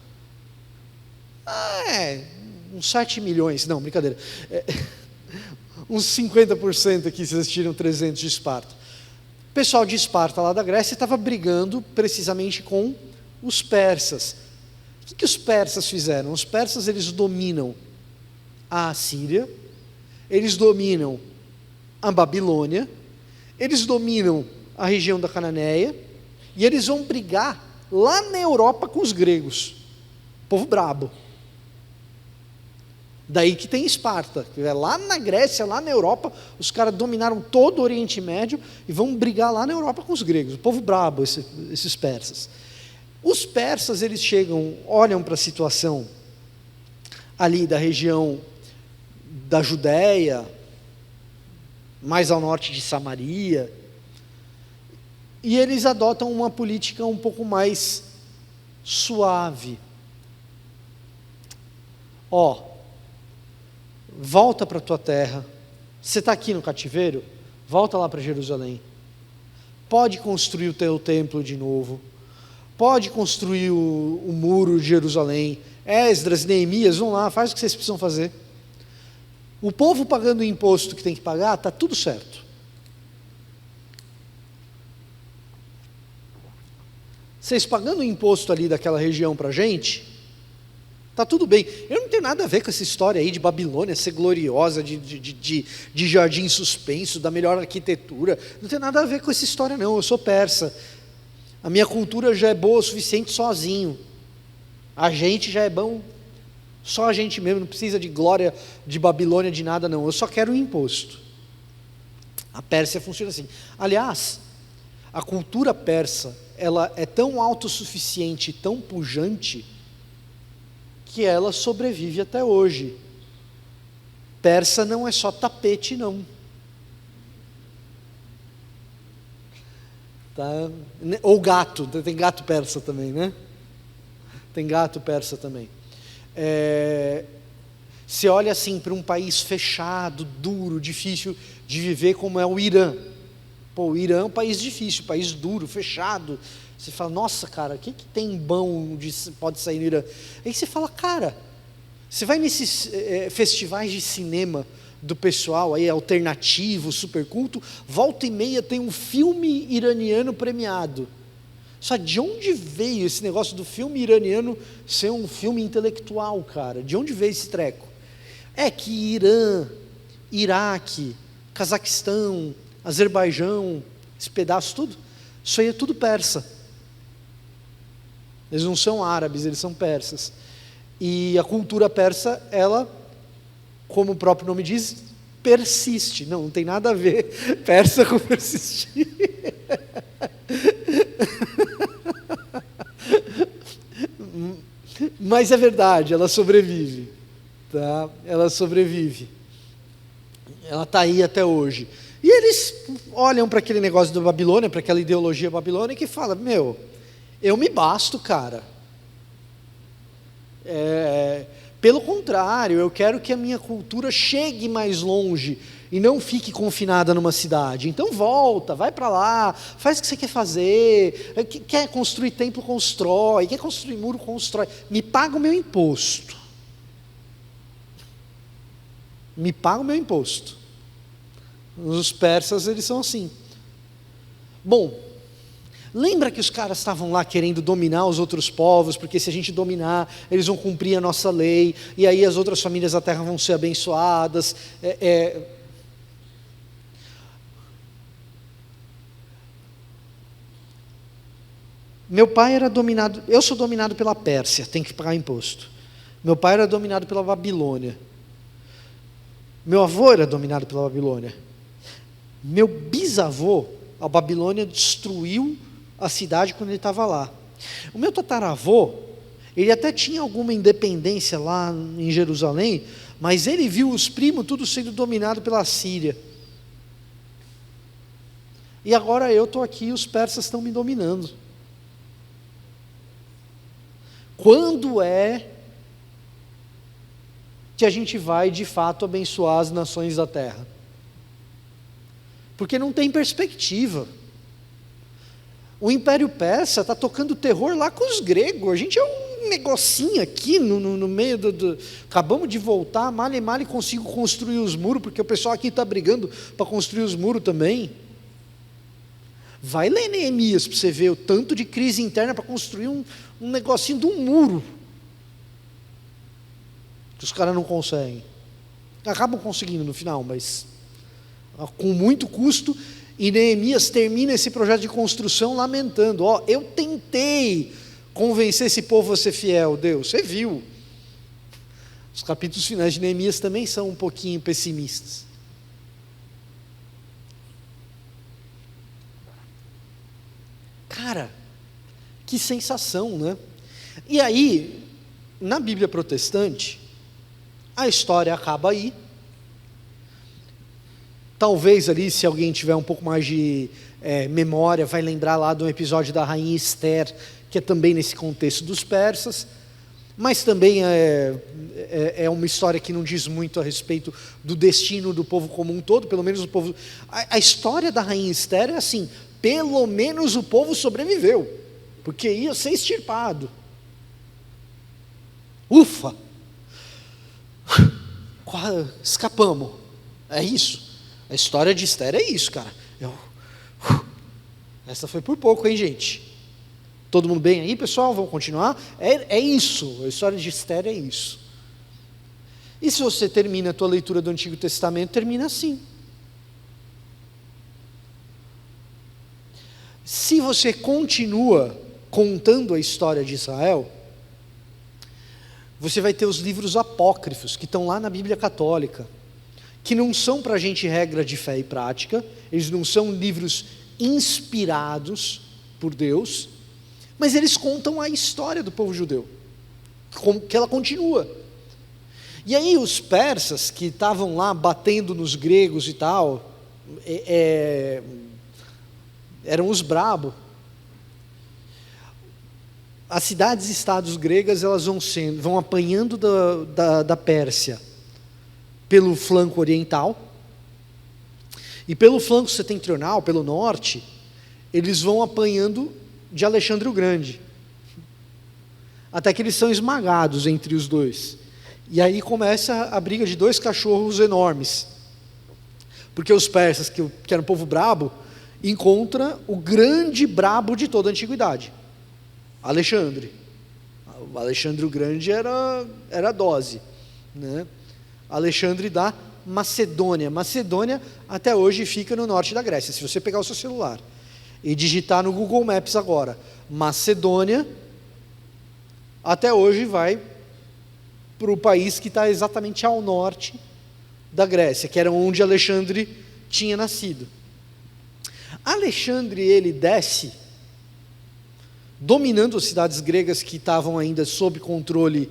Uns 7 milhões, não, brincadeira, uns 50% aqui se assistiram 300 de Esparta. O pessoal de Esparta lá da Grécia estava brigando precisamente com os persas. O que os persas fizeram? Os persas, eles dominam a Assíria, eles dominam a Babilônia, eles dominam a região da Cananéia, e eles vão brigar lá na Europa com os gregos, povo brabo. Daí que tem Esparta, que é lá na Grécia, lá na Europa, os caras dominaram todo o Oriente Médio e vão brigar lá na Europa com os gregos, o povo brabo, esses persas. Os persas, eles chegam, olham para a situação ali da região da Judéia, mais ao norte de Samaria, e eles adotam uma política um pouco mais suave. Volta para a tua terra, você está aqui no cativeiro, volta lá para Jerusalém, pode construir o teu templo de novo, pode construir o muro de Jerusalém, Esdras, Neemias, vão lá, faz o que vocês precisam fazer. O povo pagando o imposto que tem que pagar, está tudo certo. Vocês pagando o imposto ali daquela região para a gente, está tudo bem. Eu não tenho nada a ver com essa história aí de Babilônia ser gloriosa, de jardim suspenso, da melhor arquitetura. Não tem nada a ver com essa história não, eu sou persa. A minha cultura já é boa o suficiente sozinho. A gente já é bom, só a gente mesmo, não precisa de glória de Babilônia, de nada não. Eu só quero o imposto. A Pérsia funciona assim. Aliás, a cultura persa, ela é tão autossuficiente, tão pujante, que ela sobrevive até hoje. Persa não é só tapete, não. Tá? Ou gato, tem gato persa também, né? Tem gato persa também. Você olha assim para um país fechado, duro, difícil de viver, como é o Irã. O Irã é um país difícil, um país duro, fechado. Você fala, nossa, cara, o que tem bom pode sair no Irã? Aí você fala, cara, você vai nesses festivais de cinema do pessoal aí, alternativo, super culto, volta e meia tem um filme iraniano premiado. Só de onde veio esse negócio do filme iraniano ser um filme intelectual, cara? De onde veio esse treco? É que Irã, Iraque, Cazaquistão, Azerbaijão, esse pedaço tudo, isso aí é tudo persa. Eles não são árabes, eles são persas. E a cultura persa, ela, como o próprio nome diz, persiste. Não tem nada a ver persa com persistir. Mas é verdade, ela sobrevive. Tá? Ela sobrevive. Ela está aí até hoje. E eles olham para aquele negócio da Babilônia, para aquela ideologia babilônica e falam, eu me basto, cara. Pelo contrário, eu quero que a minha cultura chegue mais longe e não fique confinada numa cidade. Então volta, vai para lá, faz o que você quer fazer. Quer construir templo, constrói. Quer construir muro, constrói. Me paga o meu imposto. Me paga o meu imposto. Os persas, eles são assim. Bom, lembra que os caras estavam lá querendo dominar os outros povos, porque se a gente dominar, eles vão cumprir a nossa lei, e aí as outras famílias da terra vão ser abençoadas. Meu pai era dominado, eu sou dominado pela Pérsia, tem que pagar imposto. Meu pai era dominado pela Babilônia. Meu avô era dominado pela Babilônia. Meu bisavô, a Babilônia destruiu a cidade quando ele estava lá. O meu tataravô, ele até tinha alguma independência lá em Jerusalém, mas ele viu os primos tudo sendo dominado pela Síria. E agora eu estou aqui e os persas estão me dominando. Quando é que a gente vai de fato abençoar as nações da terra? Porque não tem perspectiva. O Império Persa está tocando terror lá com os gregos. A gente é um negocinho aqui no meio do... Acabamos de voltar, mal e mal consigo construir os muros, porque o pessoal aqui está brigando para construir os muros também. Vai ler Neemias para você ver o tanto de crise interna para construir um negocinho de um muro. Que os caras não conseguem. Acabam conseguindo no final, mas com muito custo. E Neemias termina esse projeto de construção lamentando: eu tentei convencer esse povo a ser fiel, Deus, você viu. Os capítulos finais de Neemias também são um pouquinho pessimistas. Cara, que sensação, né? E aí, na Bíblia protestante, a história acaba aí. Talvez ali, se alguém tiver um pouco mais de memória, vai lembrar lá de um episódio da rainha Esther, que é também nesse contexto dos persas, mas também é uma história que não diz muito a respeito do destino do povo como um todo, pelo menos o povo... A história da rainha Esther é assim, pelo menos o povo sobreviveu, porque ia ser extirpado. Ufa! Escapamos. É isso. A história de Esther é isso, cara. Essa foi por pouco, hein, gente? Todo mundo bem aí, pessoal? Vamos continuar? É isso. A história de Esther é isso. E se você termina a tua leitura do Antigo Testamento, termina assim. Se você continua contando a história de Israel, você vai ter os livros apócrifos, que estão lá na Bíblia Católica, que não são para a gente regra de fé e prática, eles não são livros inspirados por Deus, mas eles contam a história do povo judeu, que ela continua. E aí os persas, que estavam lá batendo nos gregos e tal, eram os brabo. As cidades-estados gregas, elas vão apanhando da Pérsia pelo flanco oriental, e pelo flanco setentrional, pelo norte, eles vão apanhando de Alexandre o Grande, até que eles são esmagados entre os dois. E aí começa a briga de dois cachorros enormes. Porque os persas, que eram um povo brabo, encontra o grande brabo de toda a antiguidade, Alexandre. O Alexandre o Grande era a dose, né? Alexandre da Macedônia. Macedônia até hoje fica no norte da Grécia. Se você pegar o seu celular e digitar no Google Maps agora, Macedônia, até hoje vai para o país que está exatamente ao norte da Grécia, que era onde Alexandre tinha nascido. Alexandre, ele desce, dominando as cidades gregas que estavam ainda sob controle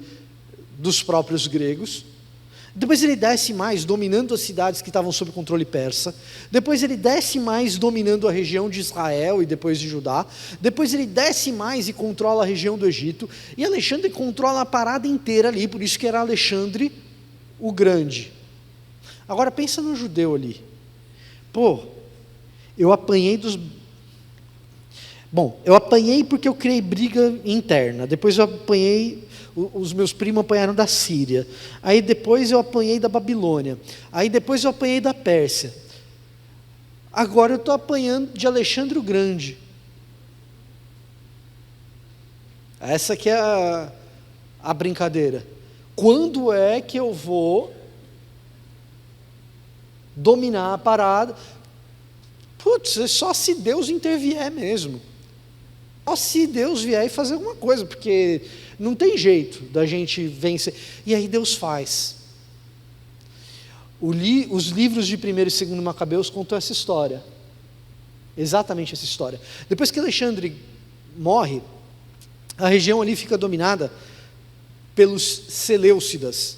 dos próprios gregos. Depois ele desce mais, dominando as cidades que estavam sob controle persa. Depois ele desce mais, dominando a região de Israel e depois de Judá. Depois ele desce mais e controla a região do Egito. E Alexandre controla a parada inteira ali, por isso que era Alexandre o Grande. Agora pensa no judeu ali. Pô, eu apanhei dos... Bom, eu apanhei porque eu criei briga interna. Depois eu apanhei... Os meus primos apanharam da Síria. Aí depois eu apanhei da Babilônia. Aí depois eu apanhei da Pérsia. Agora eu estou apanhando de Alexandre o Grande. Essa que é a brincadeira. Quando é que eu vou dominar a parada? Putz, é só se Deus intervier mesmo. Só se Deus vier e fazer alguma coisa, porque não tem jeito da gente vencer. E aí Deus faz. Os livros de 1º e 2º Macabeus contam essa história. Exatamente essa história. Depois que Alexandre morre, a região ali fica dominada pelos Seleucidas.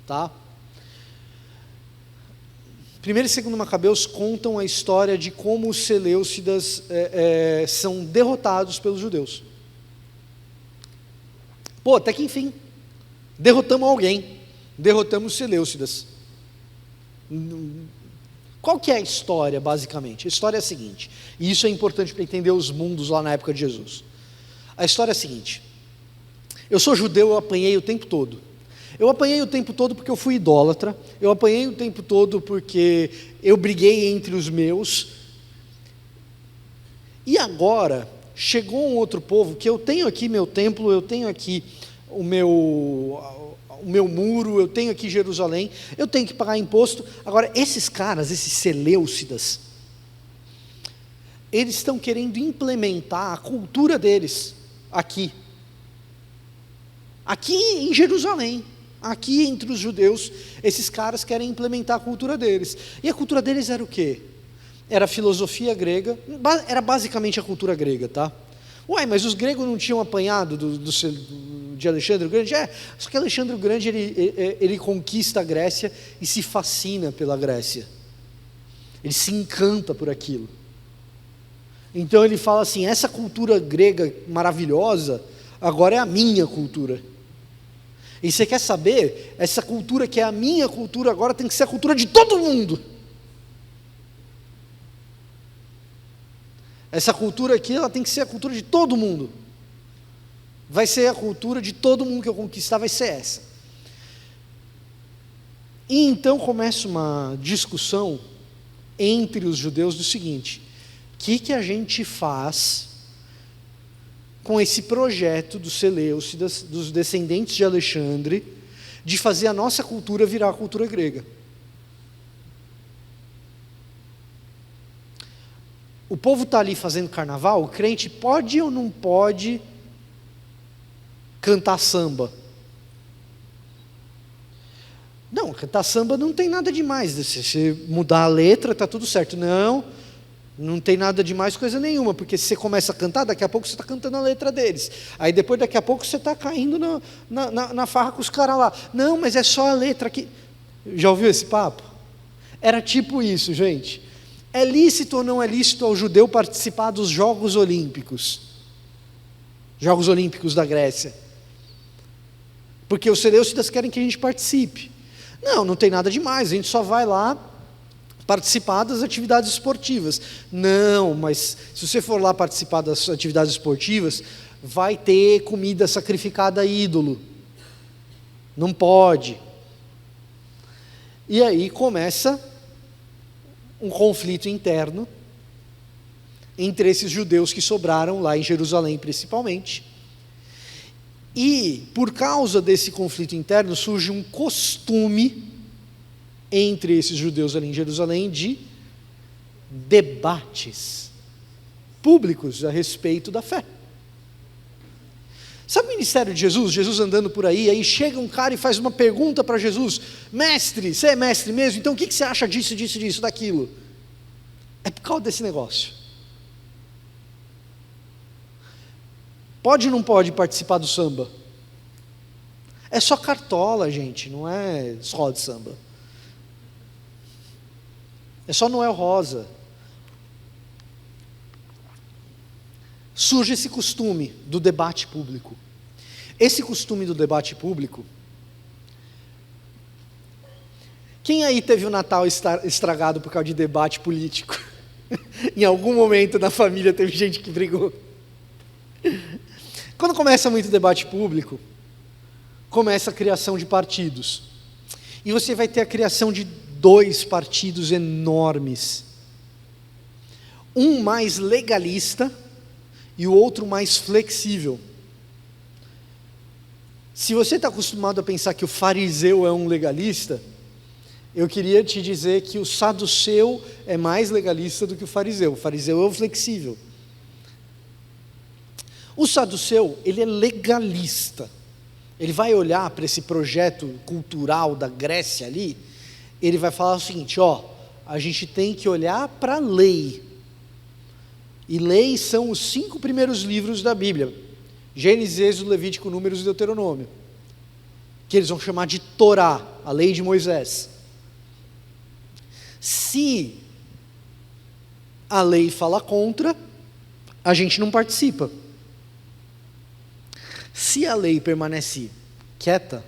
Tá? 1º e 2º Macabeus contam a história de como os Seleucidas são derrotados pelos judeus. Pô, até que enfim, derrotamos alguém, derrotamos os Seleucidas. Qual que é a história, basicamente? A história é a seguinte, e isso é importante para entender os mundos lá na época de Jesus. A história é a seguinte: eu sou judeu, eu apanhei o tempo todo. Eu apanhei o tempo todo porque eu fui idólatra, eu apanhei o tempo todo porque eu briguei entre os meus, e agora chegou um outro povo, que eu tenho aqui meu templo, eu tenho aqui o meu muro, eu tenho aqui Jerusalém, eu tenho que pagar imposto. Agora esses caras, esses Seleucidas, eles estão querendo implementar a cultura deles aqui em Jerusalém. Aqui entre os judeus, esses caras querem implementar a cultura deles. E a cultura deles era o quê? Era a filosofia grega, era basicamente a cultura grega, tá? Uai, mas os gregos não tinham apanhado de Alexandre o Grande? Só que Alexandre o Grande, ele conquista a Grécia e se fascina pela Grécia. Ele se encanta por aquilo. Então ele fala assim, essa cultura grega maravilhosa, agora é a minha cultura. E você quer saber? Essa cultura que é a minha cultura agora tem que ser a cultura de todo mundo. Essa cultura aqui, ela tem que ser a cultura de todo mundo. Vai ser a cultura de todo mundo que eu conquistar, vai ser essa. E então começa uma discussão entre os judeus do seguinte: o que a gente faz com esse projeto dos Seleucidas, dos descendentes de Alexandre, de fazer a nossa cultura virar a cultura grega? O povo está ali fazendo carnaval, o crente pode ou não pode cantar samba? Não, cantar samba não tem nada demais, se você mudar a letra está tudo certo. Não tem nada demais, coisa nenhuma, porque se você começa a cantar, daqui a pouco você está cantando a letra deles. Aí depois, daqui a pouco, você está caindo na farra com os caras lá. Não, mas é só a letra aqui. Já ouviu esse papo? Era tipo isso, gente. É lícito ou não é lícito ao judeu participar dos Jogos Olímpicos? Jogos Olímpicos da Grécia. Porque os Seleucidas querem que a gente participe. Não tem nada demais, a gente só vai lá participar das atividades esportivas. Não, mas se você for lá participar das atividades esportivas, vai ter comida sacrificada a ídolo. Não pode. E aí começa um conflito interno entre esses judeus que sobraram lá em Jerusalém, principalmente. E, por causa desse conflito interno, surge um costume entre esses judeus ali em Jerusalém de debates públicos a respeito da fé. Sabe o ministério de Jesus? Jesus andando por aí chega um cara e faz uma pergunta para Jesus: mestre, você é mestre mesmo? Então o que você acha disso, disso, disso, daquilo? É por causa desse negócio. Pode ou não pode participar do samba? É só cartola, gente, não é escola de samba. É só Noel Rosa. Surge esse costume do debate público. Esse costume do debate público. Quem aí teve o Natal estragado por causa de debate político? Em algum momento na família teve gente que brigou. Quando começa muito debate público, começa a criação de partidos. E você vai ter a criação de 2 partidos enormes. Um mais legalista e o outro mais flexível. Se você está acostumado a pensar que o fariseu é um legalista, eu queria te dizer que o saduceu é mais legalista do que o fariseu. O fariseu é o flexível. O saduceu, ele é legalista. Ele vai olhar para esse projeto cultural da Grécia ali, ele vai falar o seguinte: a gente tem que olhar para a lei. E lei são os 5 primeiros livros da Bíblia: Gênesis, Êxodo, Levítico, Números e Deuteronômio, que eles vão chamar de Torá, a lei de Moisés. Se a lei fala contra, a gente não participa. Se a lei permanece quieta,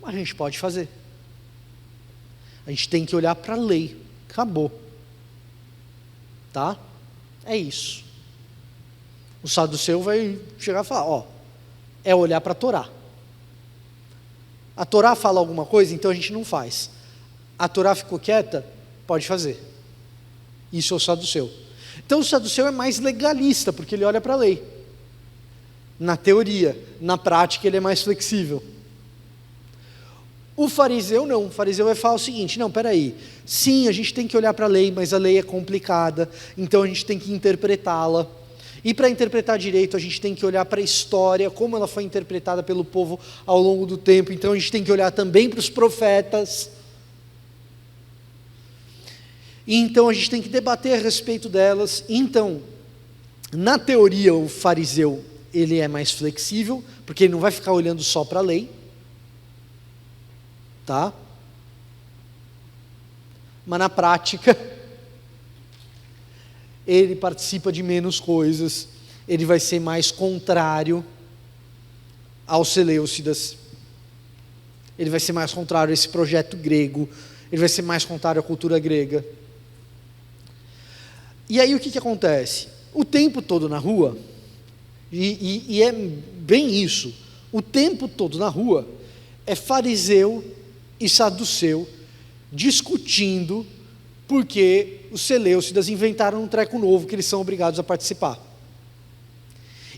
a gente pode fazer. A gente tem que olhar para a lei. Acabou. Tá? É isso. O saduceu vai chegar e falar: é olhar para a Torá. A Torá fala alguma coisa, então a gente não faz. A Torá ficou quieta, pode fazer. Isso é o saduceu. Então o saduceu é mais legalista, porque ele olha para a lei. Na teoria, na prática ele é mais flexível. O fariseu não, o fariseu vai falar o seguinte: não, peraí, sim, a gente tem que olhar para a lei, mas a lei é complicada, então a gente tem que interpretá-la, e para interpretar direito a gente tem que olhar para a história, como ela foi interpretada pelo povo ao longo do tempo, então a gente tem que olhar também para os profetas, e então a gente tem que debater a respeito delas. Então, na teoria o fariseu, ele é mais flexível, porque ele não vai ficar olhando só para a lei, tá? Mas na prática, ele participa de menos coisas, ele vai ser mais contrário aos Seleucidas, ele vai ser mais contrário a esse projeto grego, ele vai ser mais contrário à cultura grega. E aí o que acontece? O tempo todo na rua, e é bem isso, o tempo todo na rua é fariseu e saduceu discutindo porque os Seleucidas inventaram um treco novo que eles são obrigados a participar.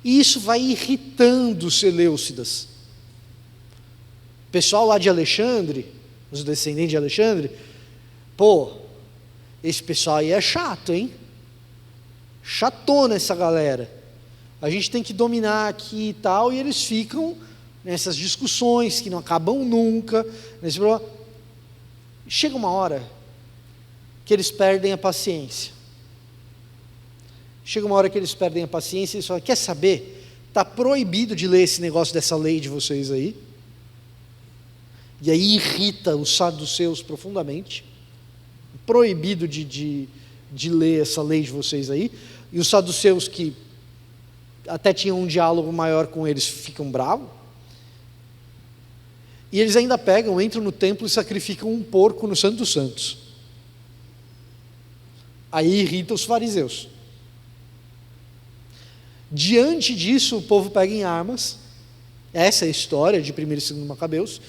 E isso vai irritando os Seleucidas. O pessoal lá de Alexandre, os descendentes de Alexandre, esse pessoal aí é chato, hein? Chatona essa galera. A gente tem que dominar aqui e tal, e eles ficam nessas discussões que não acabam nunca. Chega uma hora que eles perdem a paciência. Chega uma hora que eles perdem a paciência e eles falam: quer saber? Está proibido de ler esse negócio dessa lei de vocês aí. E aí irrita os saduceus profundamente. Proibido de ler essa lei de vocês aí. E os saduceus, que até tinham um diálogo maior com eles, ficam bravos. E eles ainda entram no templo e sacrificam um porco no Santo dos Santos. Aí irrita os fariseus. Diante disso, o povo pega em armas. Essa é a história de 1º e 2º Macabeus.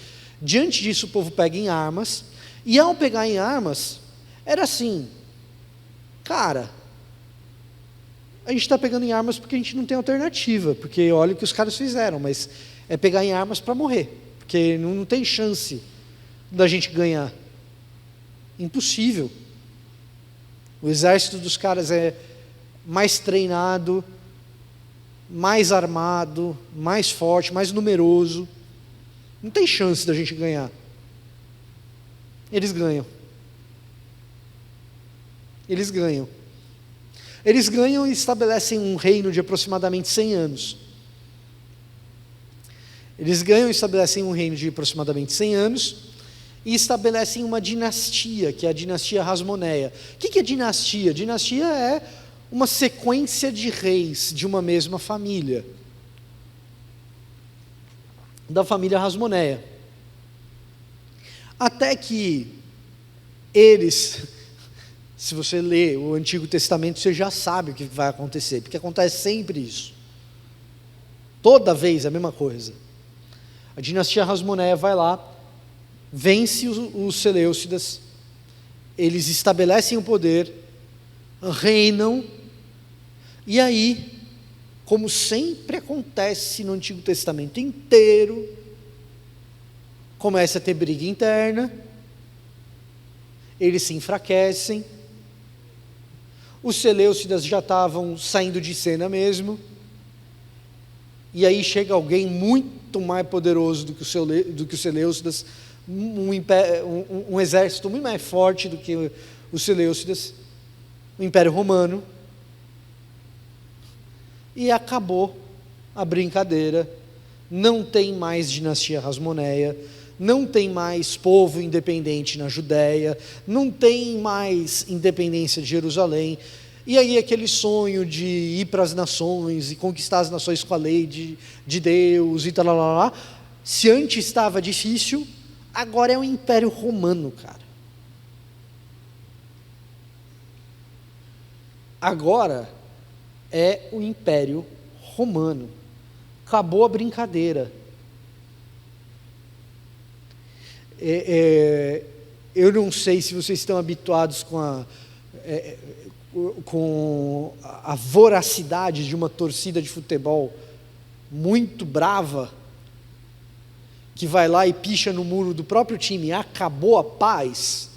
Diante disso, o povo pega em armas E ao pegar em armas, era assim, cara, a gente está pegando em armas porque a gente não tem alternativa, porque olha o que os caras fizeram, mas é pegar em armas para morrer, porque não tem chance da gente ganhar. Impossível. O exército dos caras é mais treinado, mais armado, mais forte, mais numeroso. Não tem chance da gente ganhar. Eles ganham. Eles ganham. Eles ganham e estabelecem um reino de aproximadamente 100 anos. Eles ganham e estabelecem um reino de aproximadamente 100 anos e estabelecem uma dinastia, que é a dinastia Hasmoneia. O que é dinastia? Dinastia é uma sequência de reis de uma mesma família, da família Hasmoneia. Até que eles, se você lê o Antigo Testamento, você já sabe o que vai acontecer, porque acontece sempre isso. Toda vez a mesma coisa. A dinastia Hasmoneia vai lá, vence os Seleucidas, eles estabelecem o poder, reinam, e aí, como sempre acontece no Antigo Testamento inteiro, começa a ter briga interna, eles se enfraquecem, os Seleucidas já estavam saindo de cena mesmo, e aí chega alguém muito mais poderoso do que os Seleucidas, um exército muito mais forte do que os Seleucidas, o Império Romano, e acabou a brincadeira. Não tem mais dinastia Hasmoneia, não tem mais povo independente na Judéia, não tem mais independência de Jerusalém. E aí aquele sonho de ir para as nações e conquistar as nações com a lei de Deus e tal, se antes estava difícil, agora é o Império Romano, cara. Agora é o Império Romano. Acabou a brincadeira. Eu não sei se vocês estão habituados com a voracidade de uma torcida de futebol muito brava, que vai lá e picha no muro do próprio time. Acabou a paz.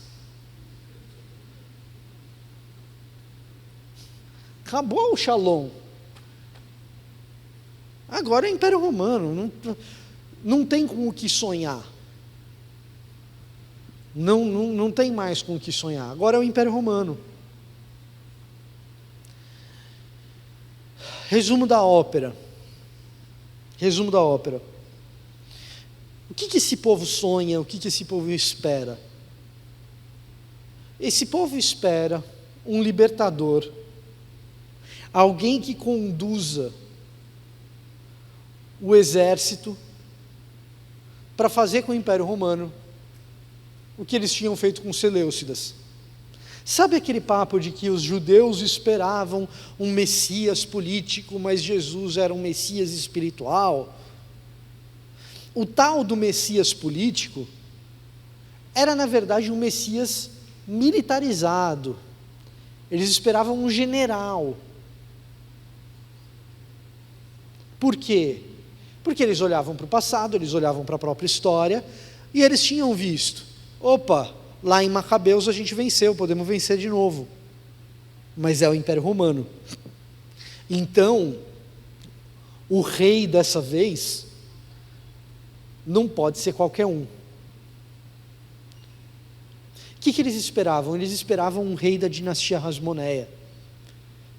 Acabou o Shalom. Agora é o Império Romano. Não tem com o que sonhar. Não tem mais com o que sonhar. Agora é o Império Romano. Resumo da ópera. Resumo da ópera. O que esse povo sonha? O que esse povo espera? Esse povo espera um libertador, alguém que conduza o exército para fazer com o Império Romano o que eles tinham feito com os Seleucidas. Sabe aquele papo de que os judeus esperavam um Messias político, mas Jesus era um Messias espiritual? O tal do Messias político era, na verdade, um Messias militarizado. Eles esperavam um general. Por quê? Porque eles olhavam para o passado, eles olhavam para a própria história, e eles tinham visto, opa, lá em Macabeus a gente venceu, podemos vencer de novo. Mas é o Império Romano. Então, o rei dessa vez não pode ser qualquer um. O que eles esperavam? Eles esperavam um rei da dinastia Hasmoneia,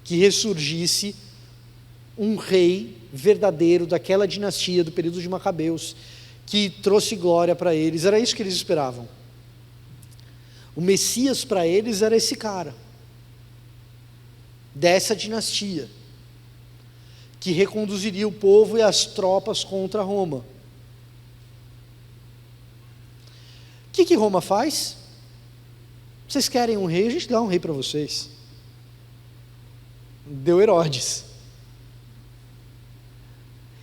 que ressurgisse um rei verdadeiro daquela dinastia, do período de Macabeus, que trouxe glória para eles. Era isso que eles esperavam. O Messias para eles era esse cara, dessa dinastia, que reconduziria o povo e as tropas contra Roma. O que Roma faz? Vocês querem um rei? A gente dá um rei para vocês. Deu Herodes.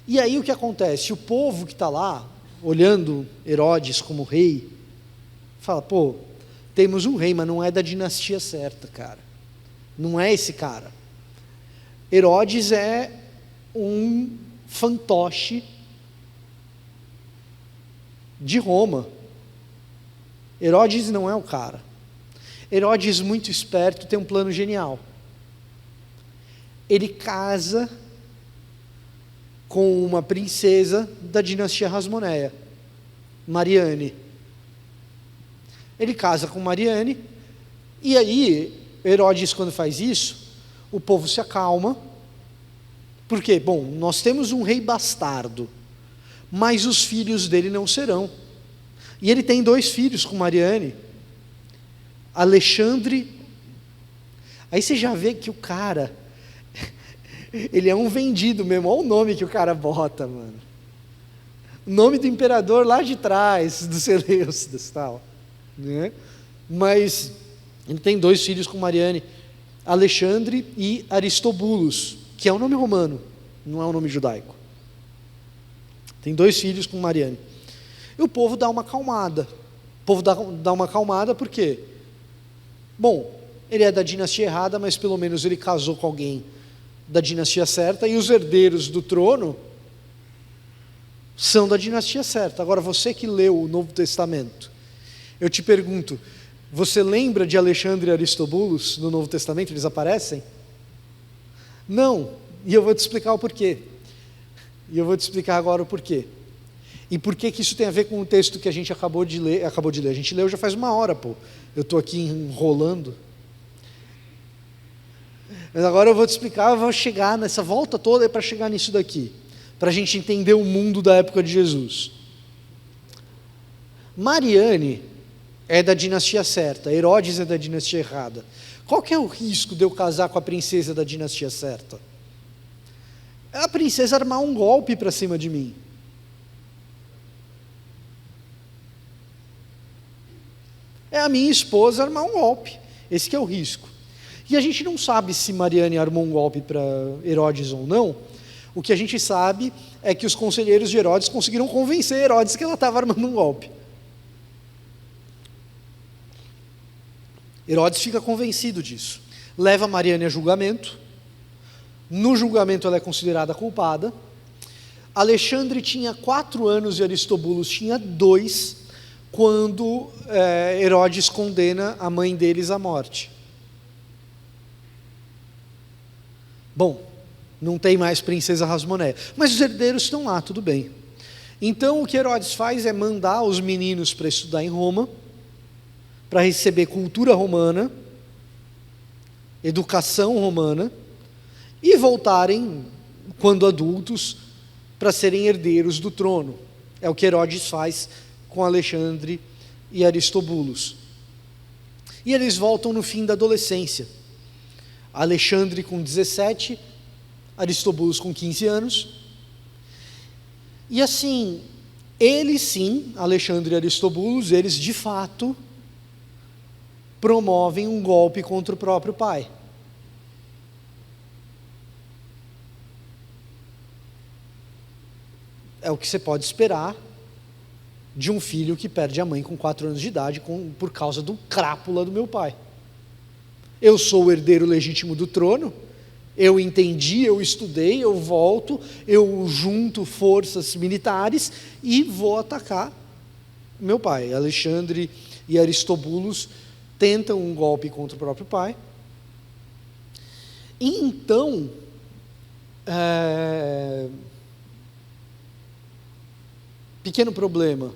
E aí o que acontece? O povo que está lá, olhando Herodes como rei, fala, pô, temos um rei, mas não é da dinastia certa, cara. Não é esse cara. Herodes é um fantoche de Roma. Herodes não é o cara. Herodes, muito esperto, tem um plano genial. Ele casa com uma princesa da dinastia Hasmoneia, Mariane. Ele casa com Mariane, e aí, Herodes, quando faz isso, o povo se acalma. Por quê? Bom, nós temos um rei bastardo, mas os filhos dele não serão. E ele tem 2 filhos com Mariane, Alexandre. Aí você já vê que o cara, ele é um vendido mesmo. Olha o nome que o cara bota, mano. O nome do imperador lá de trás, dos Seleucidas e tal, né? Mas ele tem 2 filhos com Mariane, Alexandre e Aristobulos, que é um nome romano, não é um nome judaico. Tem 2 filhos com Mariane. E o povo dá uma acalmada. O povo dá uma acalmada por quê? Bom, ele é da dinastia errada, mas pelo menos ele casou com alguém da dinastia certa, e os herdeiros do trono são da dinastia certa. Agora, você que leu o Novo Testamento, eu te pergunto, você lembra de Alexandre e Aristobulos no Novo Testamento? Eles aparecem? Não, e eu vou te explicar o porquê. E eu vou te explicar agora o porquê. E por que isso tem a ver com o texto que a gente acabou de ler? A gente leu já faz 1 hora, pô. Eu estou aqui enrolando. Mas agora eu vou te explicar, eu vou chegar nessa volta toda para chegar nisso daqui, para a gente entender o mundo da época de Jesus. Mariane é da dinastia certa, Herodes é da dinastia errada. Qual que é o risco de eu casar com a princesa da dinastia certa? É a princesa armar um golpe para cima de mim. É a minha esposa armar um golpe. Esse que é o risco. E a gente não sabe se Mariane armou um golpe para Herodes ou não. O que a gente sabe é que os conselheiros de Herodes conseguiram convencer Herodes que ela estava armando um golpe. Herodes fica convencido disso. Leva Mariane a julgamento. No julgamento ela é considerada culpada. Alexandre tinha 4 anos e Aristobulos tinha 2, quando Herodes condena a mãe deles à morte. Bom, não tem mais princesa Hasmoneia, mas os herdeiros estão lá, tudo bem. Então o que Herodes faz é mandar os meninos para estudar em Roma, para receber cultura romana, educação romana, e voltarem, quando adultos, para serem herdeiros do trono. É o que Herodes faz com Alexandre e Aristobulos. E eles voltam no fim da adolescência. Alexandre com 17, Aristobulos com 15 anos. E assim, eles sim, Alexandre e Aristobulos, eles de fato promovem um golpe contra o próprio pai. É o que você pode esperar de um filho que perde a mãe com 4 anos de idade por causa do crápula do meu pai. Eu sou o herdeiro legítimo do trono, eu entendi, eu estudei, eu volto, eu junto forças militares e vou atacar meu pai. Alexandre e Aristobulos tentam um golpe contra o próprio pai. E então, pequeno problema,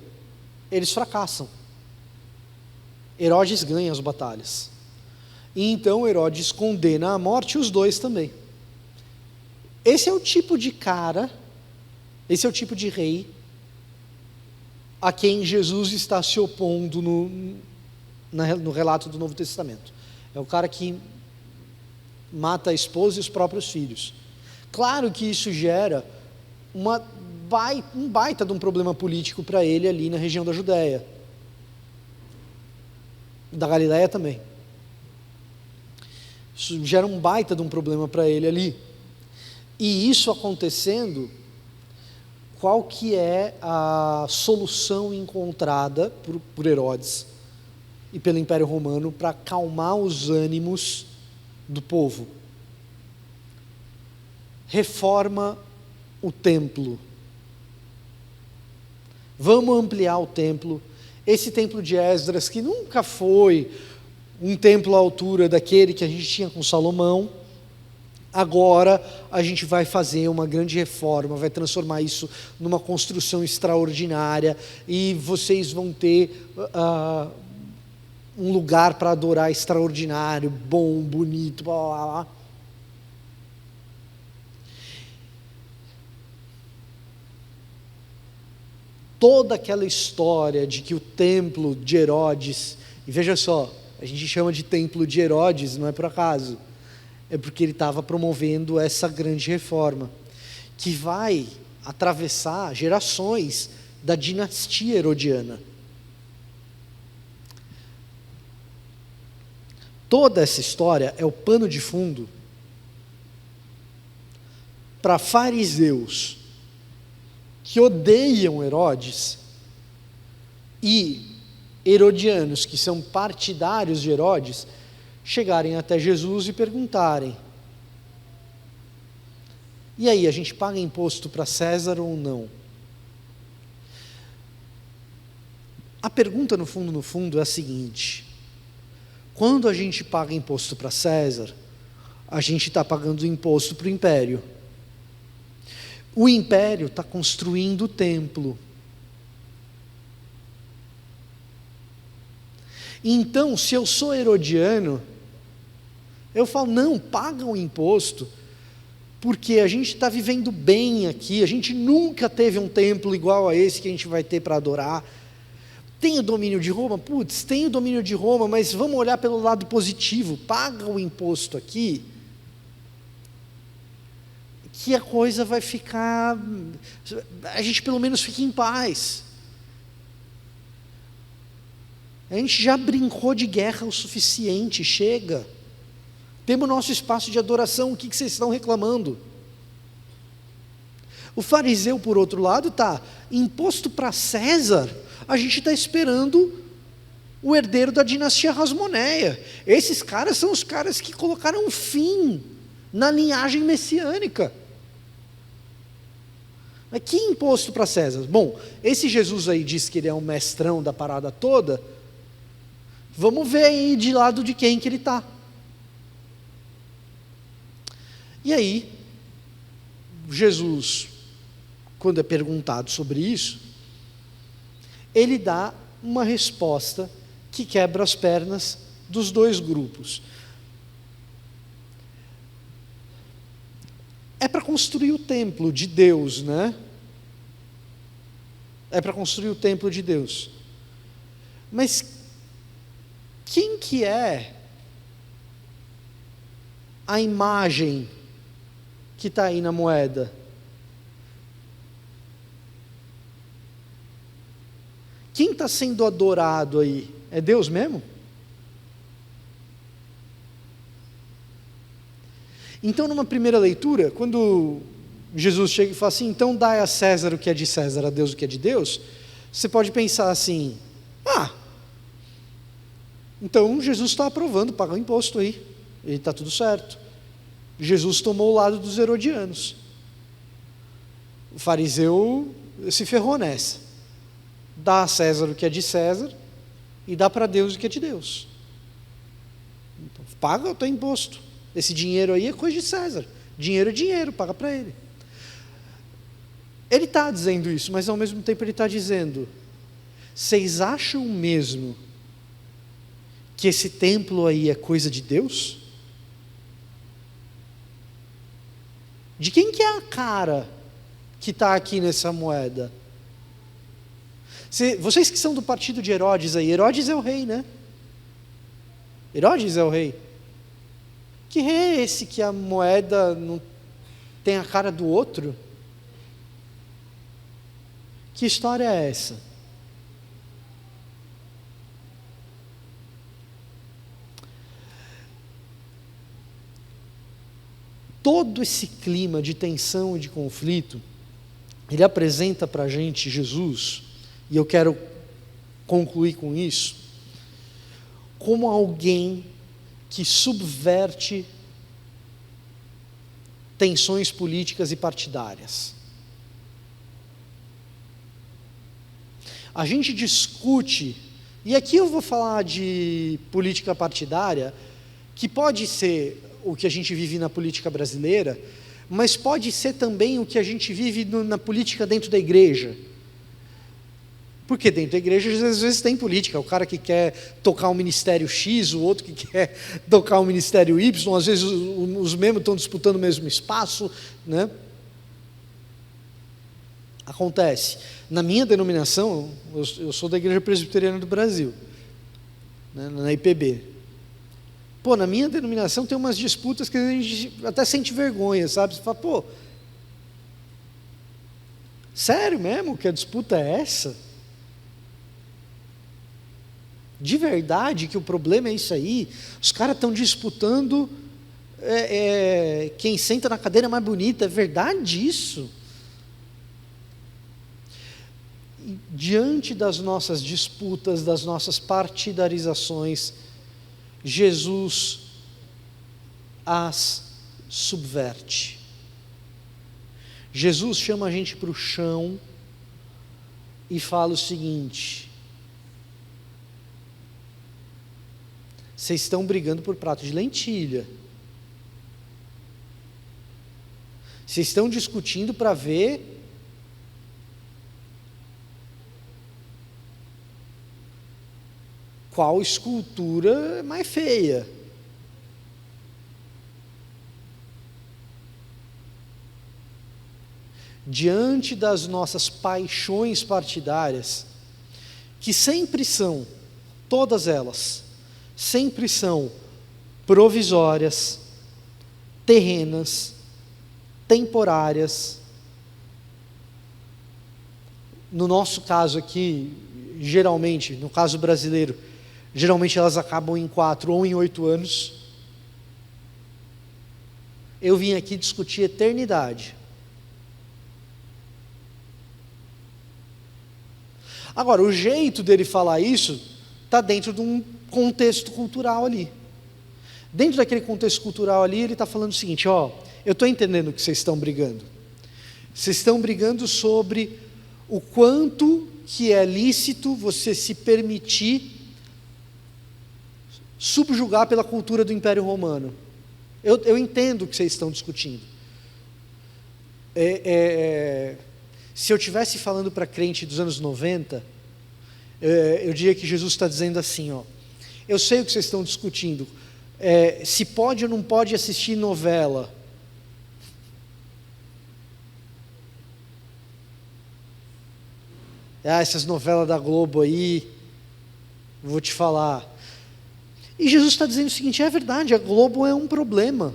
eles fracassam. Herodes ganha as batalhas. E então Herodes condena à morte os 2 também. Esse é o tipo de cara, esse é o tipo de rei a quem Jesus está se opondo no relato do Novo Testamento. É o cara que mata a esposa e os próprios filhos. Claro que isso gera um baita de um problema político para ele ali na região da Judéia. Da Galileia também. Isso gera um baita de um problema para ele ali. E isso acontecendo, qual que é a solução encontrada por Herodes? e pelo Império Romano para acalmar os ânimos do povo. Reforma o templo. Vamos ampliar o templo. Esse templo de Esdras, que nunca foi um templo à altura daquele que a gente tinha com Salomão, agora a gente vai fazer uma grande reforma, vai transformar isso numa construção extraordinária, e vocês vão ter um lugar para adorar extraordinário, bom, bonito, blá, blá, blá. Toda aquela história de que o templo de Herodes, e veja só, a gente chama de templo de Herodes, não é por acaso, é porque ele estava promovendo essa grande reforma, que vai atravessar gerações da dinastia herodiana. Toda essa história é o pano de fundo para fariseus que odeiam Herodes e herodianos que são partidários de Herodes chegarem até Jesus e perguntarem: e aí, a gente paga imposto para César ou não? A pergunta no fundo é a seguinte: quando a gente paga imposto para César, a gente está pagando imposto para o império. O império está construindo o templo. Então, se eu sou herodiano, eu falo: não, paga o imposto, porque a gente está vivendo bem aqui, a gente nunca teve um templo igual a esse que a gente vai ter para adorar. Tem o domínio de Roma? Putz, tem o domínio de Roma, mas vamos olhar pelo lado positivo, paga o imposto aqui, que a coisa vai ficar, a gente pelo menos fica em paz. A gente já brincou de guerra o suficiente, chega. Temos nosso espaço de adoração, o que vocês estão reclamando? O fariseu, por outro lado, está imposto para César, a gente está esperando o herdeiro da dinastia Hasmoneia. Esses caras são os caras que colocaram fim na linhagem messiânica. Mas que imposto para César? Bom, esse Jesus aí diz que ele é um mestrão da parada toda, vamos ver aí de lado de quem que ele está. E aí, Jesus, quando é perguntado sobre isso, ele dá uma resposta que quebra as pernas dos dois grupos. É para construir o templo de Deus, né? É para construir o templo de Deus. Mas quem que é a imagem que está aí na moeda? Quem está sendo adorado aí? É Deus mesmo? Então, numa primeira leitura, quando Jesus chega e fala assim: então dai a César o que é de César, a Deus o que é de Deus, você pode pensar assim: então Jesus está aprovando, paga o imposto aí, e está tudo certo. Jesus tomou o lado dos herodianos. O fariseu se ferrou nessa. Dá a César o que é de César e dá para Deus o que é de Deus. Então, paga o teu imposto. Esse dinheiro aí é coisa de César. Dinheiro é dinheiro, paga para ele. Ele está dizendo isso, mas ao mesmo tempo ele está dizendo: vocês acham mesmo que esse templo aí é coisa de Deus? De quem que é a cara que está aqui nessa moeda? Vocês que são do partido de Herodes aí, Herodes é o rei, né? Herodes é o rei. Que rei é esse que a moeda não tem a cara do outro? Que história é essa? Todo esse clima de tensão e de conflito, ele apresenta para a gente Jesus, e eu quero concluir com isso, como alguém que subverte tensões políticas e partidárias. A gente discute, e aqui eu vou falar de política partidária, que pode ser o que a gente vive na política brasileira, mas pode ser também o que a gente vive na política dentro da igreja. Porque dentro da igreja às vezes tem política, o cara que quer tocar o ministério X, o outro que quer tocar o ministério Y, às vezes os mesmos estão disputando o mesmo espaço, né? Acontece. Na minha denominação, eu sou da Igreja Presbiteriana do Brasil, né, na IPB. Pô, na minha denominação tem umas disputas que a gente até sente vergonha, sabe? Você fala, pô, sério mesmo que a disputa é essa? De verdade que o problema é isso aí? Os caras estão disputando quem senta na cadeira mais bonita, é verdade isso? E diante das nossas disputas, das nossas partidarizações, Jesus as subverte. Jesus chama a gente para o chão e fala o seguinte: vocês estão brigando por prato de lentilha. Vocês estão discutindo para ver qual escultura é mais feia. Diante das nossas paixões partidárias, que sempre são, todas elas, sempre são provisórias, terrenas, temporárias. No nosso caso aqui, geralmente, no caso brasileiro, geralmente elas acabam em 4 ou em 8 anos. Eu vim aqui discutir eternidade. Agora, o jeito dele falar isso está dentro de um contexto cultural ali. Dentro daquele contexto cultural ali, ele está falando o seguinte: ó, eu estou entendendo que vocês estão brigando. Vocês estão brigando sobre o quanto que é lícito você se permitir subjugar pela cultura do Império Romano. Eu entendo o que vocês estão discutindo. Se eu estivesse falando para crente dos anos 90, eu diria que Jesus está dizendo assim, ó, eu sei o que vocês estão discutindo, se pode ou não pode assistir novela. Essas novelas da Globo aí, vou te falar. E Jesus está dizendo o seguinte: é verdade, a Globo é um problema.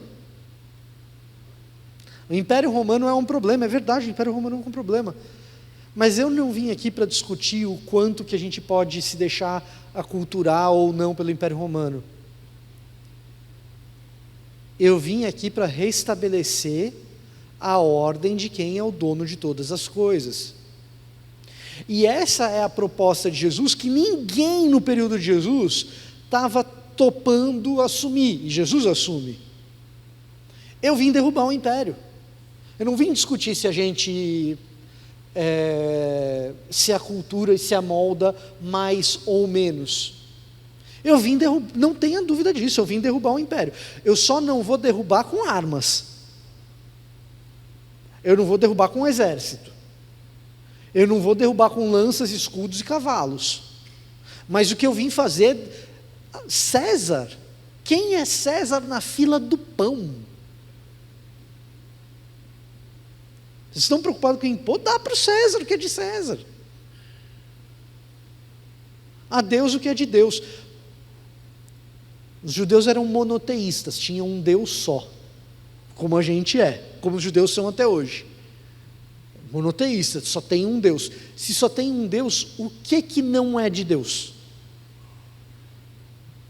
O Império Romano é um problema, é verdade, o Império Romano é um problema. Mas eu não vim aqui para discutir o quanto que a gente pode se deixar aculturar ou não pelo Império Romano. Eu vim aqui para restabelecer a ordem de quem é o dono de todas as coisas. E essa é a proposta de Jesus, que ninguém no período de Jesus estava topando assumir, e Jesus assume. Eu vim derrubar o império. Eu não vim discutir se a gente, se a cultura se amolda mais ou menos. Eu vim derrubar, não tenha dúvida disso, eu vim derrubar o império. Eu só não vou derrubar com armas. Eu não vou derrubar com um exército. Eu não vou derrubar com lanças, escudos e cavalos. Mas o que eu vim fazer, César, quem é César na fila do pão? Vocês estão preocupados com impor? Dá para o César o que é de César. A Deus o que é de Deus. Os judeus eram monoteístas, tinham um Deus só, como a gente é, como os judeus são até hoje. Monoteísta, só tem um Deus. Se só tem um Deus, o que não é de Deus?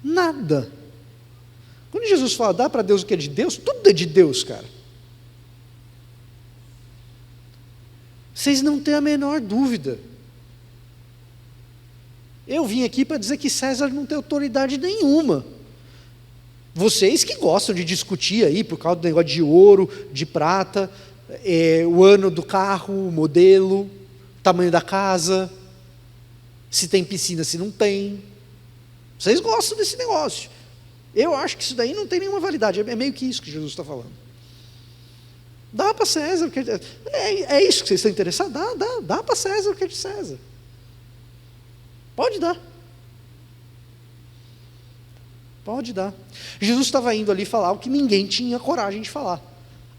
Nada. Quando Jesus fala, dá para Deus o que é de Deus, tudo é de Deus, cara. Vocês não têm a menor dúvida. Eu vim aqui para dizer que César não tem autoridade nenhuma. Vocês que gostam de discutir aí por causa do negócio de ouro, de prata, o ano do carro, o modelo, o tamanho da casa, se tem piscina, se não tem. Vocês gostam desse negócio. Eu acho que isso daí não tem nenhuma validade. É meio que isso que Jesus está falando. Dá para César o que é isso que vocês estão interessados? Dá para César o que é de César. Pode dar. Pode dar. Jesus estava indo ali falar o que ninguém tinha coragem de falar.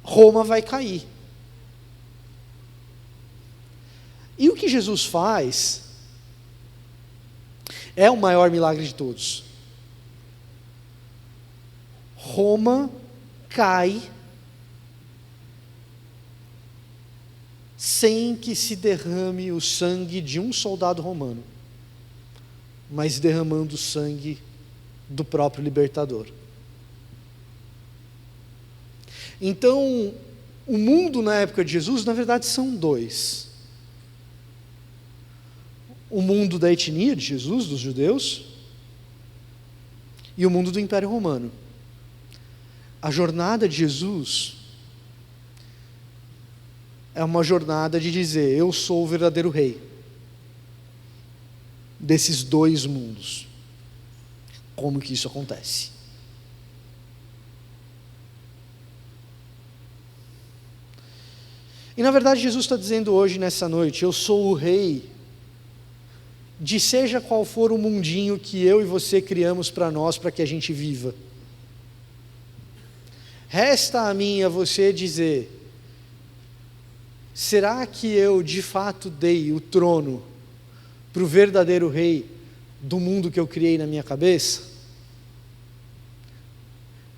Roma vai cair. E o que Jesus faz é o maior milagre de todos. Roma cai sem que se derrame o sangue de um soldado romano, mas derramando o sangue do próprio libertador. Então, o mundo na época de Jesus, na verdade, são dois. O mundo da etnia de Jesus, dos judeus, e o mundo do Império Romano. A jornada de Jesus é uma jornada de dizer: eu sou o verdadeiro rei desses dois mundos. Como que isso acontece? E na verdade Jesus está dizendo hoje, nessa noite: eu sou o rei de seja qual for o mundinho que eu e você criamos para nós, para que a gente viva. Resta a mim e a você dizer: será que eu de fato dei o trono para o verdadeiro rei do mundo que eu criei na minha cabeça?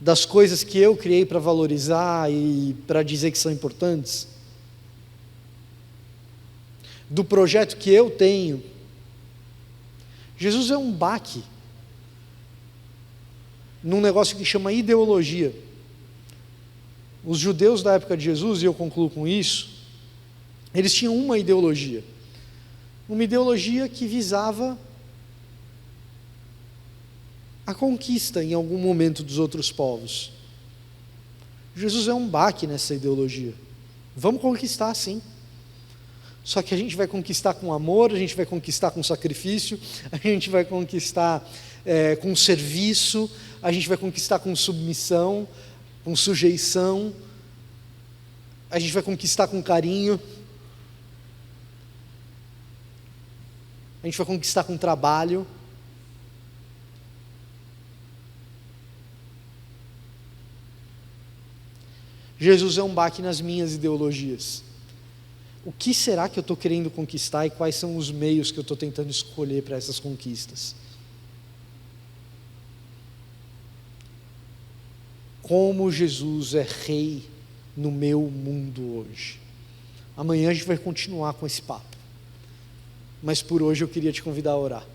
Das coisas que eu criei para valorizar e para dizer que são importantes? Do projeto que eu tenho? Jesus é um baque num negócio que chama ideologia. Os judeus da época de Jesus, e eu concluo com isso, eles tinham uma ideologia que visava a conquista em algum momento dos outros povos. Jesus é um baque nessa ideologia. Vamos conquistar, sim. Só que a gente vai conquistar com amor, a gente vai conquistar com sacrifício, a gente vai conquistar com serviço, a gente vai conquistar com submissão, com sujeição, a gente vai conquistar com carinho, a gente vai conquistar com trabalho. Jesus é um baque nas minhas ideologias. O que será que eu estou querendo conquistar e quais são os meios que eu estou tentando escolher para essas conquistas? Como Jesus é rei no meu mundo hoje. Amanhã a gente vai continuar com esse papo. Mas por hoje eu queria te convidar a orar.